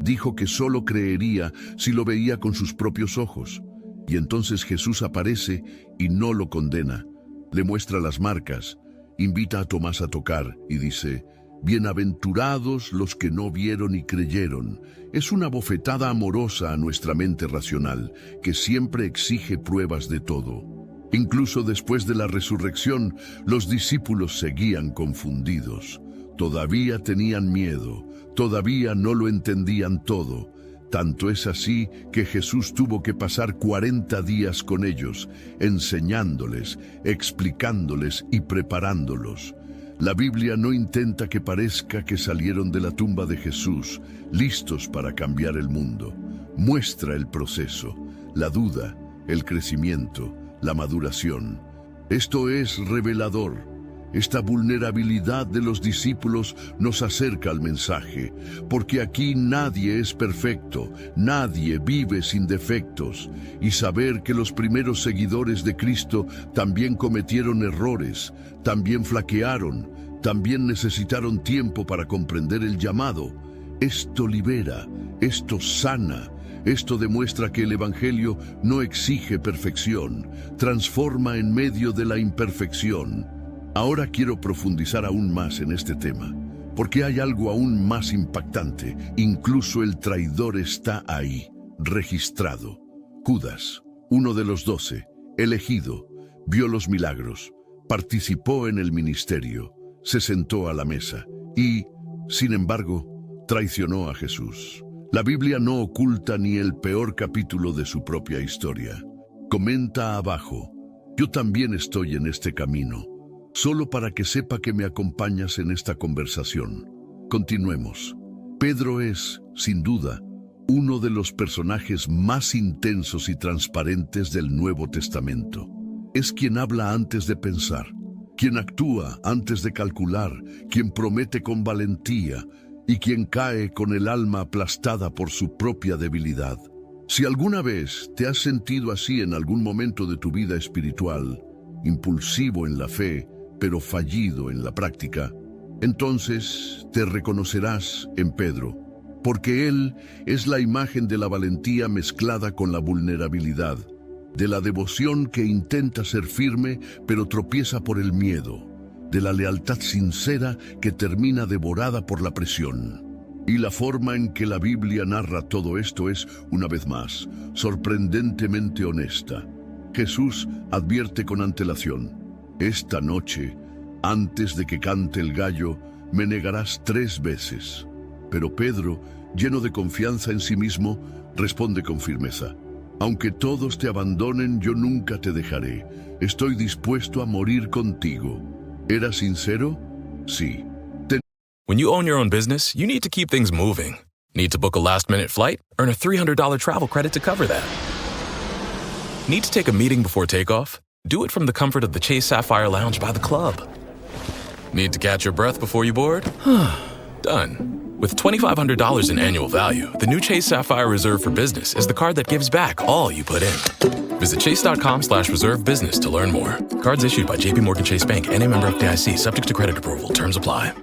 Dijo que solo creería si lo veía con sus propios ojos. Y entonces Jesús aparece y no lo condena. Le muestra las marcas, invita a Tomás a tocar y dice: bienaventurados los que no vieron y creyeron. Es una bofetada amorosa a nuestra mente racional, que siempre exige pruebas de todo. Incluso después de la resurrección, los discípulos seguían confundidos. Todavía tenían miedo, todavía no lo entendían todo. Tanto es así que Jesús tuvo que pasar 40 días con ellos, enseñándoles, explicándoles y preparándolos. La Biblia no intenta que parezca que salieron de la tumba de Jesús, listos para cambiar el mundo. Muestra el proceso, la duda, el crecimiento, la maduración. Esto es revelador. Esta vulnerabilidad de los discípulos nos acerca al mensaje, porque aquí nadie es perfecto, nadie vive sin defectos, y saber que los primeros seguidores de Cristo también cometieron errores, también flaquearon, también necesitaron tiempo para comprender el llamado. Esto libera, esto sana. Esto demuestra que el Evangelio no exige perfección, transforma en medio de la imperfección. Ahora quiero profundizar aún más en este tema, porque hay algo aún más impactante. Incluso el traidor está ahí, registrado. Judas, uno de los 12, elegido, vio los milagros, participó en el ministerio, se sentó a la mesa y, sin embargo, traicionó a Jesús. La Biblia no oculta ni el peor capítulo de su propia historia. Comenta abajo: yo también estoy en este camino, solo para que sepa que me acompañas en esta conversación. Continuemos. Pedro es, sin duda, uno de los personajes más intensos y transparentes del Nuevo Testamento. Es quien habla antes de pensar, quien actúa antes de calcular, quien promete con valentía y quien cae con el alma aplastada por su propia debilidad. Si alguna vez te has sentido así en algún momento de tu vida espiritual, impulsivo en la fe, pero fallido en la práctica, entonces te reconocerás en Pedro, porque él es la imagen de la valentía mezclada con la vulnerabilidad, de la devoción que intenta ser firme pero tropieza por el miedo, de la lealtad sincera que termina devorada por la presión. Y la forma en que la Biblia narra todo esto es, una vez más, sorprendentemente honesta. Jesús advierte con antelación: esta noche, antes de que cante el gallo, me negarás 3 veces. Pero Pedro, lleno de confianza en sí mismo, responde con firmeza: aunque todos te abandonen, yo nunca te dejaré. Estoy dispuesto a morir contigo. ¿Era sincero? Sí. When you own your own business, you need to keep things moving. Need to book a last-minute flight? Earn a $300 travel credit to cover that. Need to take a meeting before takeoff? Do it from the comfort of the Chase Sapphire Lounge by the club. Need to catch your breath before you board? Done. With $2,500 in annual value, the new Chase Sapphire Reserve for Business is the card that gives back all you put in. Visit chase.com/reserve business to learn more. Cards issued by JPMorgan Chase Bank, N.A. member FDIC, subject to credit approval. Terms apply.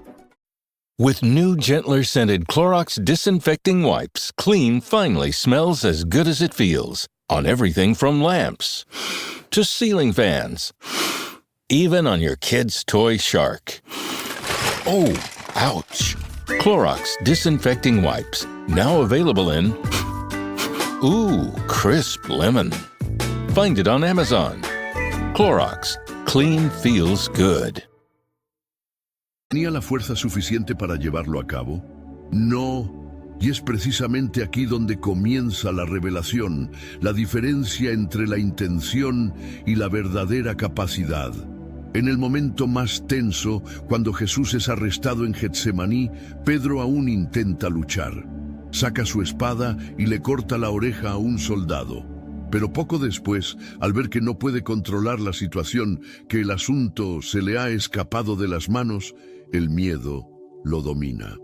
With new, gentler scented Clorox disinfecting wipes, clean finally smells as good as it feels. On everything from lamps to ceiling fans, even on your kid's toy shark. Oh, ouch. Clorox disinfecting wipes, now available in crisp lemon. Find it on Amazon. Clorox, clean feels good. ¿Tenía la fuerza suficiente para llevarlo a cabo? No. Y es precisamente aquí donde comienza la revelación, la diferencia entre la intención y la verdadera capacidad. En el momento más tenso, cuando Jesús es arrestado en Getsemaní, Pedro aún intenta luchar. Saca su espada y le corta la oreja a un soldado. Pero poco después, al ver que no puede controlar la situación, que el asunto se le ha escapado de las manos, el miedo lo domina.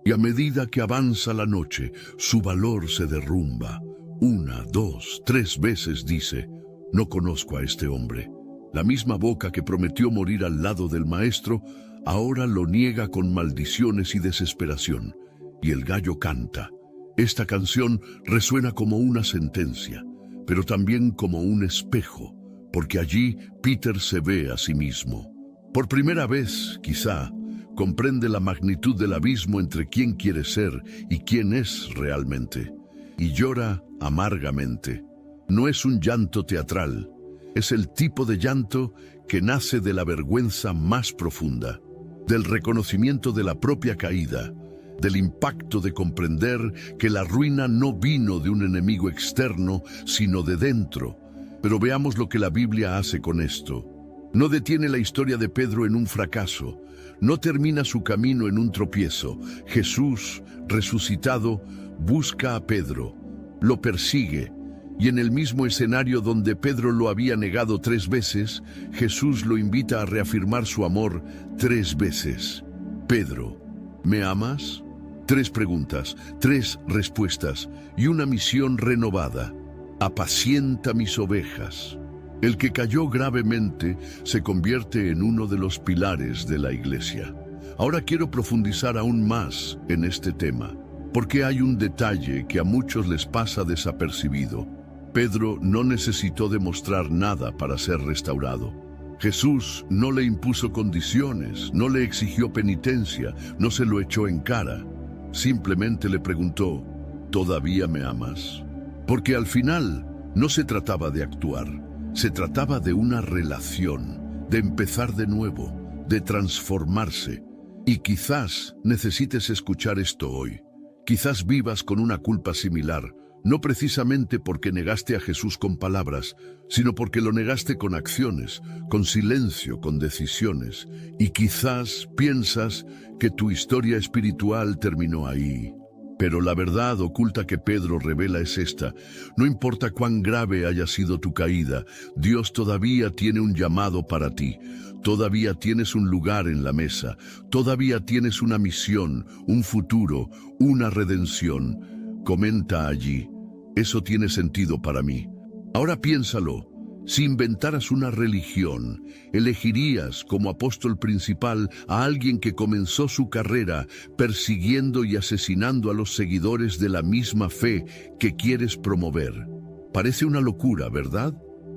Y a medida que avanza la noche, su valor se derrumba. 1, 2, 3 veces dice: no conozco a este hombre. La misma boca que prometió morir al lado del maestro, ahora lo niega con maldiciones y desesperación. Y el gallo canta. Esta canción resuena como una sentencia, pero también como un espejo, porque allí Peter se ve a sí mismo. Por primera vez, quizá, comprende la magnitud del abismo entre quién quiere ser y quién es realmente. Y llora amargamente. No es un llanto teatral, es el tipo de llanto que nace de la vergüenza más profunda, del reconocimiento de la propia caída, del impacto de comprender que la ruina no vino de un enemigo externo, sino de dentro. Pero veamos lo que la Biblia hace con esto. No detiene la historia de Pedro en un fracaso, no termina su camino en un tropiezo. Jesús, resucitado, busca a Pedro, lo persigue, y en el mismo escenario donde Pedro lo había negado 3 veces, Jesús lo invita a reafirmar su amor 3 veces. Pedro, ¿me amas? 3 preguntas, 3 respuestas y una misión renovada. Apacienta mis ovejas. El que cayó gravemente se convierte en uno de los pilares de la iglesia. Ahora quiero profundizar aún más en este tema, porque hay un detalle que a muchos les pasa desapercibido. Pedro no necesitó demostrar nada para ser restaurado. Jesús no le impuso condiciones, no le exigió penitencia, no se lo echó en cara. Simplemente le preguntó: ¿todavía me amas? Porque al final no se trataba de actuar. Se trataba de una relación, de empezar de nuevo, de transformarse. Y quizás necesites escuchar esto hoy. Quizás vivas con una culpa similar, no precisamente porque negaste a Jesús con palabras, sino porque lo negaste con acciones, con silencio, con decisiones. Y quizás piensas que tu historia espiritual terminó ahí. Pero la verdad oculta que Pedro revela es esta: no importa cuán grave haya sido tu caída, Dios todavía tiene un llamado para ti. Todavía tienes un lugar en la mesa, todavía tienes una misión, un futuro, una redención. Comenta allí: eso tiene sentido para mí. Ahora piénsalo. Si inventaras una religión, ¿elegirías como apóstol principal a alguien que comenzó su carrera persiguiendo y asesinando a los seguidores de la misma fe que quieres promover? Parece una locura, ¿verdad?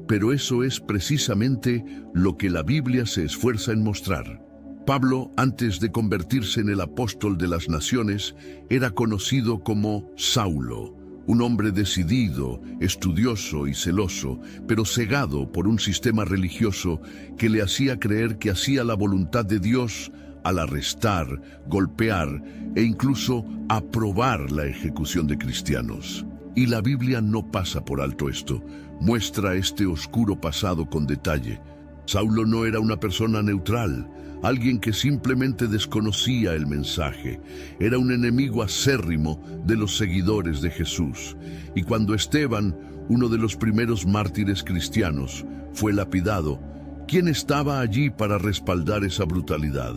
Pero eso es precisamente lo que la Biblia se esfuerza en mostrar. Pablo, antes de convertirse en el apóstol de las naciones, era conocido como Saulo. Un hombre decidido, estudioso y celoso, pero cegado por un sistema religioso que le hacía creer que hacía la voluntad de Dios al arrestar, golpear e incluso aprobar la ejecución de cristianos. Y la Biblia no pasa por alto esto, muestra este oscuro pasado con detalle. Saulo no era una persona neutral, alguien que simplemente desconocía el mensaje. Era un enemigo acérrimo de los seguidores de Jesús. Y cuando Esteban, uno de los primeros mártires cristianos, fue lapidado, ¿quién estaba allí para respaldar esa brutalidad?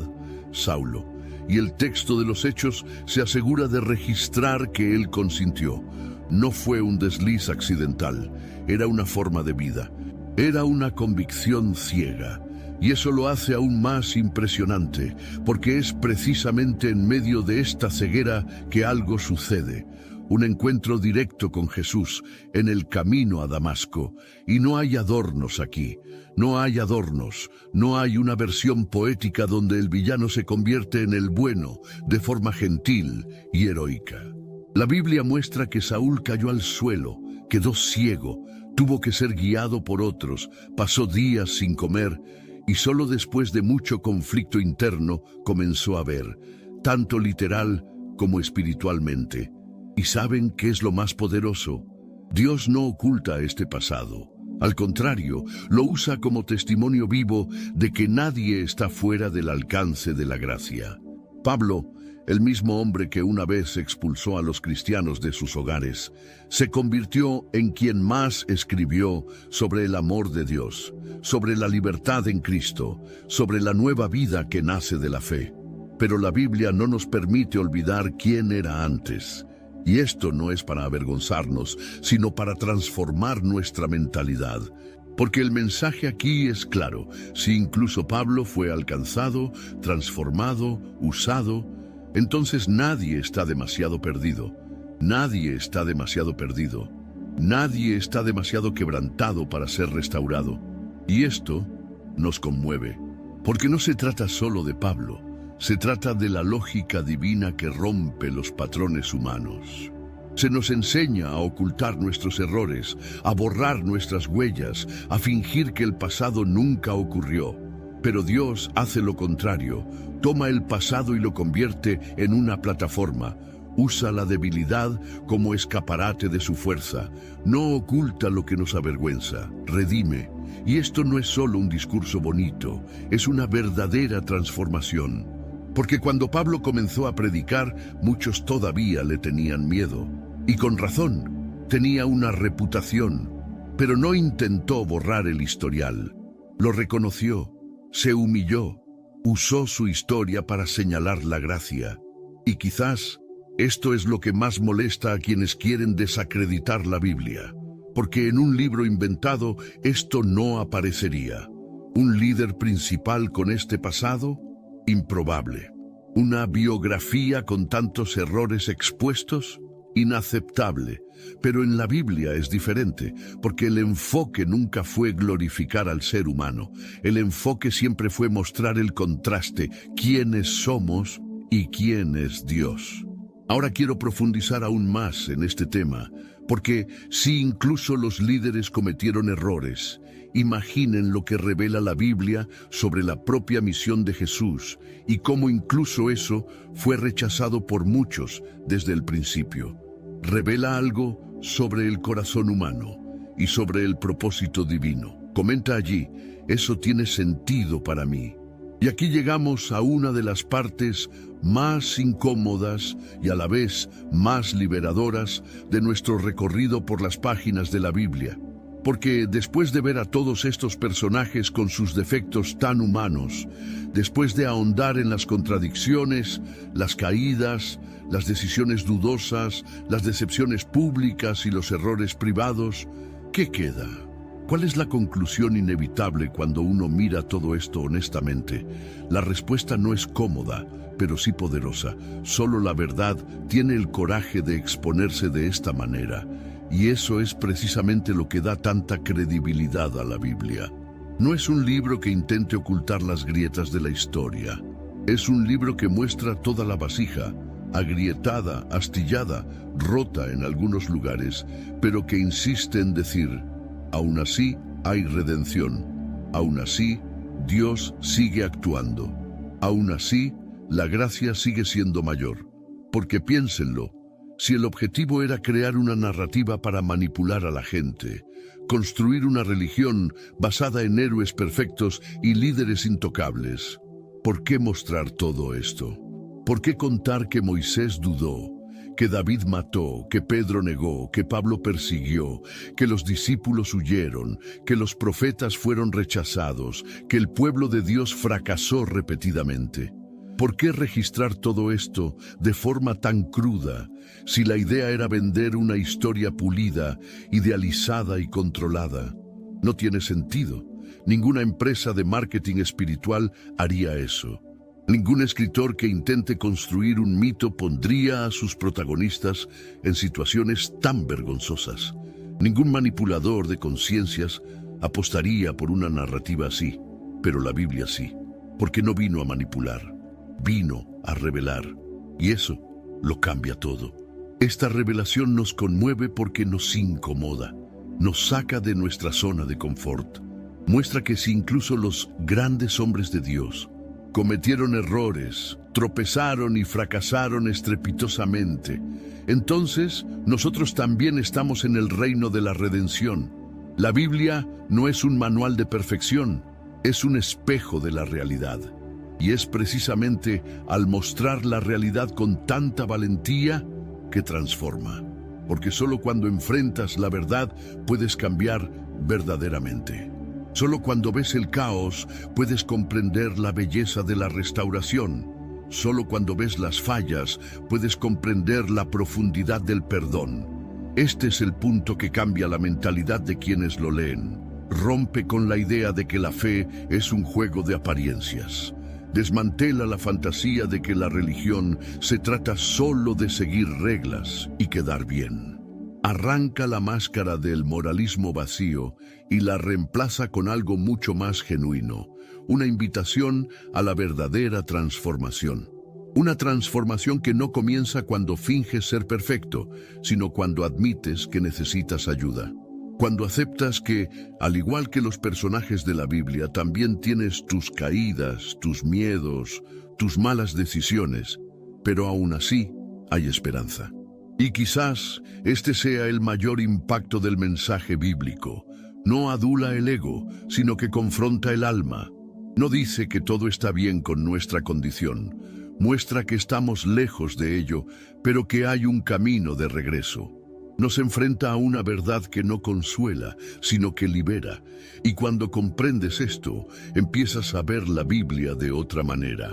Saulo. Y el texto de los Hechos se asegura de registrar que él consintió. No fue un desliz accidental, era una forma de vida. Era una convicción ciega. Y eso lo hace aún más impresionante, porque es precisamente en medio de esta ceguera que algo sucede. Un encuentro directo con Jesús en el camino a Damasco. Y no hay adornos aquí, no hay adornos, no hay una versión poética donde el villano se convierte en el bueno de forma gentil y heroica. La Biblia muestra que Saúl cayó al suelo, quedó ciego, tuvo que ser guiado por otros, pasó días sin comer, y solo después de mucho conflicto interno comenzó a ver, tanto literal como espiritualmente. ¿Y saben qué es lo más poderoso? Dios no oculta este pasado. Al contrario, lo usa como testimonio vivo de que nadie está fuera del alcance de la gracia. Pablo, el mismo hombre que una vez expulsó a los cristianos de sus hogares, se convirtió en quien más escribió sobre el amor de Dios, sobre la libertad en Cristo, sobre la nueva vida que nace de la fe. Pero la Biblia no nos permite olvidar quién era antes. Y esto no es para avergonzarnos, sino para transformar nuestra mentalidad. Porque el mensaje aquí es claro: si incluso Pablo fue alcanzado, transformado, usado, entonces nadie está demasiado perdido. Nadie está demasiado perdido. Nadie está demasiado quebrantado para ser restaurado. Y esto nos conmueve, porque no se trata solo de Pablo. Se trata de la lógica divina que rompe los patrones humanos. Se nos enseña a ocultar nuestros errores, a borrar nuestras huellas, a fingir que el pasado nunca ocurrió. Pero Dios hace lo contrario, toma el pasado y lo convierte en una plataforma. Usa la debilidad como escaparate de su fuerza. No oculta lo que nos avergüenza, redime. Y esto no es solo un discurso bonito, es una verdadera transformación. Porque cuando Pablo comenzó a predicar, muchos todavía le tenían miedo. Y con razón, tenía una reputación. Pero no intentó borrar el historial. Lo reconoció, se humilló, usó su historia para señalar la gracia. Y quizás esto es lo que más molesta a quienes quieren desacreditar la Biblia. Porque en un libro inventado esto no aparecería. ¿Un líder principal con este pasado? Improbable. ¿Una biografía con tantos errores expuestos? Inaceptable. Pero en la Biblia es diferente, porque el enfoque nunca fue glorificar al ser humano. El enfoque siempre fue mostrar el contraste, quiénes somos y quién es Dios. Ahora quiero profundizar aún más en este tema, porque si incluso los líderes cometieron errores, imaginen lo que revela la Biblia sobre la propia misión de Jesús y cómo incluso eso fue rechazado por muchos desde el principio. Revela algo sobre el corazón humano y sobre el propósito divino. Comenta allí, eso tiene sentido para mí. Y aquí llegamos a una de las partes más incómodas y a la vez más liberadoras de nuestro recorrido por las páginas de la Biblia. Porque después de ver a todos estos personajes con sus defectos tan humanos, después de ahondar en las contradicciones, las caídas, las decisiones dudosas, las decepciones públicas y los errores privados, ¿qué queda? ¿Cuál es la conclusión inevitable cuando uno mira todo esto honestamente? La respuesta no es cómoda, pero sí poderosa. Solo la verdad tiene el coraje de exponerse de esta manera. Y eso es precisamente lo que da tanta credibilidad a la Biblia. No es un libro que intente ocultar las grietas de la historia. Es un libro que muestra toda la vasija, agrietada, astillada, rota en algunos lugares, pero que insiste en decir: aún así hay redención, aún así Dios sigue actuando, aún así la gracia sigue siendo mayor. Porque piénsenlo, si el objetivo era crear una narrativa para manipular a la gente, construir una religión basada en héroes perfectos y líderes intocables, ¿por qué mostrar todo esto? ¿Por qué contar que Moisés dudó, que David mató, que Pedro negó, que Pablo persiguió, que los discípulos huyeron, que los profetas fueron rechazados, que el pueblo de Dios fracasó repetidamente? ¿Por qué registrar todo esto de forma tan cruda, si la idea era vender una historia pulida, idealizada y controlada? No tiene sentido. Ninguna empresa de marketing espiritual haría eso. Ningún escritor que intente construir un mito pondría a sus protagonistas en situaciones tan vergonzosas. Ningún manipulador de conciencias apostaría por una narrativa así, pero la Biblia sí, porque no vino a manipular, vino a revelar, y eso lo cambia todo. Esta revelación nos conmueve porque nos incomoda, nos saca de nuestra zona de confort. Muestra que si incluso los grandes hombres de Dios cometieron errores, tropezaron y fracasaron estrepitosamente, entonces nosotros también estamos en el reino de la redención. La Biblia no es un manual de perfección, es un espejo de la realidad. Y es precisamente al mostrar la realidad con tanta valentía que transforma. Porque solo cuando enfrentas la verdad puedes cambiar verdaderamente. Solo cuando ves el caos puedes comprender la belleza de la restauración. Solo cuando ves las fallas puedes comprender la profundidad del perdón. Este es el punto que cambia la mentalidad de quienes lo leen. Rompe con la idea de que la fe es un juego de apariencias. Desmantela la fantasía de que la religión se trata solo de seguir reglas y quedar bien. Arranca la máscara del moralismo vacío y la reemplaza con algo mucho más genuino, una invitación a la verdadera transformación. Una transformación que no comienza cuando finges ser perfecto, sino cuando admites que necesitas ayuda. Cuando aceptas que, al igual que los personajes de la Biblia, también tienes tus caídas, tus miedos, tus malas decisiones, pero aún así hay esperanza. Y quizás este sea el mayor impacto del mensaje bíblico. No adula el ego, sino que confronta el alma. No dice que todo está bien con nuestra condición. Muestra que estamos lejos de ello, pero que hay un camino de regreso. Nos enfrenta a una verdad que no consuela, sino que libera. Y cuando comprendes esto, empiezas a ver la Biblia de otra manera.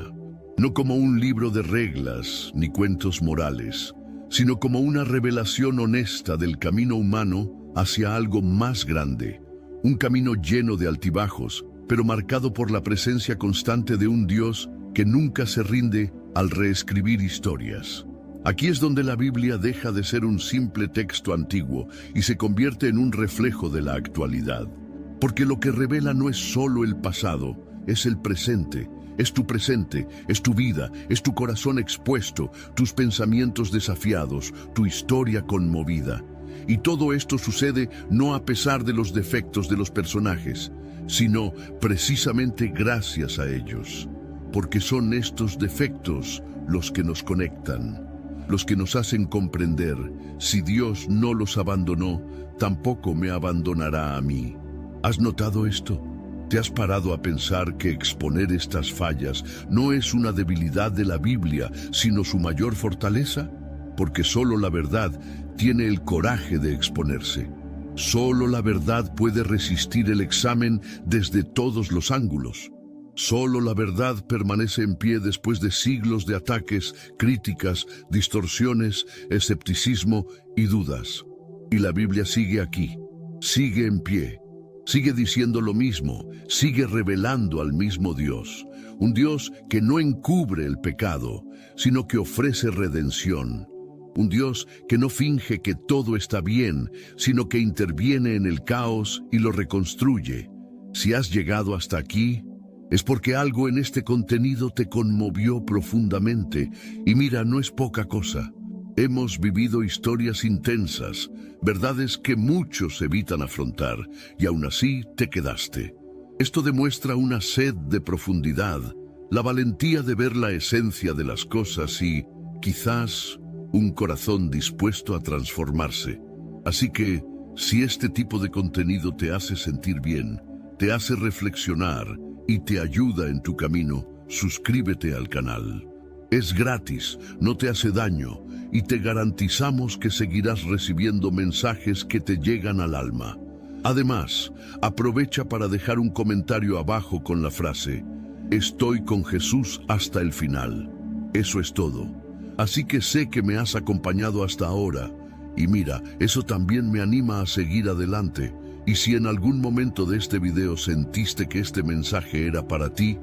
No como un libro de reglas ni cuentos morales, sino como una revelación honesta del camino humano hacia algo más grande. Un camino lleno de altibajos, pero marcado por la presencia constante de un Dios que nunca se rinde al reescribir historias. Aquí es donde la Biblia deja de ser un simple texto antiguo y se convierte en un reflejo de la actualidad. Porque lo que revela no es solo el pasado, es el presente. Es tu presente, es tu vida, es tu corazón expuesto, tus pensamientos desafiados, tu historia conmovida. Y todo esto sucede no a pesar de los defectos de los personajes, sino precisamente gracias a ellos, porque son estos defectos los que nos conectan, los que nos hacen comprender: si Dios no los abandonó, tampoco me abandonará a mí. ¿Has notado esto? ¿Te has parado a pensar que exponer estas fallas no es una debilidad de la Biblia, sino su mayor fortaleza? Porque solo la verdad tiene el coraje de exponerse. Solo la verdad puede resistir el examen desde todos los ángulos. Solo la verdad permanece en pie después de siglos de ataques, críticas, distorsiones, escepticismo y dudas. Y la Biblia sigue aquí, sigue en pie, sigue diciendo lo mismo, sigue revelando al mismo Dios. Un Dios que no encubre el pecado, sino que ofrece redención. Un Dios que no finge que todo está bien, sino que interviene en el caos y lo reconstruye. Si has llegado hasta aquí, es porque algo en este contenido te conmovió profundamente. Y mira, no es poca cosa. Hemos vivido historias intensas, verdades que muchos evitan afrontar, y aún así te quedaste. Esto demuestra una sed de profundidad, la valentía de ver la esencia de las cosas y, quizás, un corazón dispuesto a transformarse. Así que, si este tipo de contenido te hace sentir bien, te hace reflexionar y te ayuda en tu camino, suscríbete al canal. Es gratis, no te hace daño, y te garantizamos que seguirás recibiendo mensajes que te llegan al alma. Además, aprovecha para dejar un comentario abajo con la frase: "Estoy con Jesús hasta el final". Eso es todo. Así que sé que me has acompañado hasta ahora. Y mira, eso también me anima a seguir adelante. Y si en algún momento de este video sentiste que este mensaje era para ti,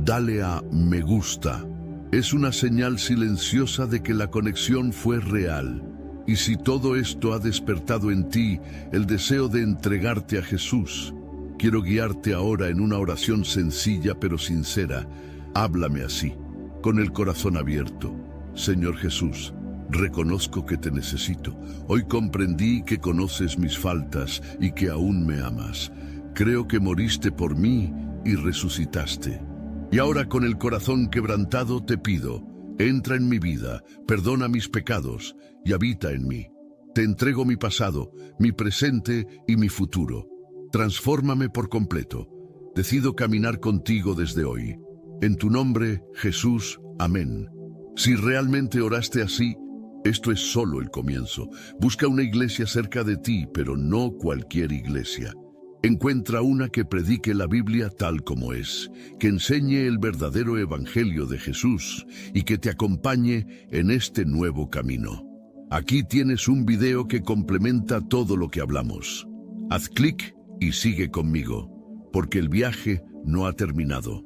dale a me gusta. Es una señal silenciosa de que la conexión fue real. Y si todo esto ha despertado en ti el deseo de entregarte a Jesús, quiero guiarte ahora en una oración sencilla pero sincera. Háblame así, con el corazón abierto. Señor Jesús, reconozco que te necesito. Hoy comprendí que conoces mis faltas y que aún me amas. Creo que moriste por mí y resucitaste. Y ahora, con el corazón quebrantado, te pido: entra en mi vida, perdona mis pecados y habita en mí. Te entrego mi pasado, mi presente y mi futuro. Transfórmame por completo. Decido caminar contigo desde hoy. En tu nombre, Jesús. Amén. Si realmente oraste así, esto es solo el comienzo. Busca una iglesia cerca de ti, pero no cualquier iglesia. Encuentra una que predique la Biblia tal como es, que enseñe el verdadero evangelio de Jesús y que te acompañe en este nuevo camino. Aquí tienes un video que complementa todo lo que hablamos. Haz clic y sigue conmigo, porque el viaje no ha terminado.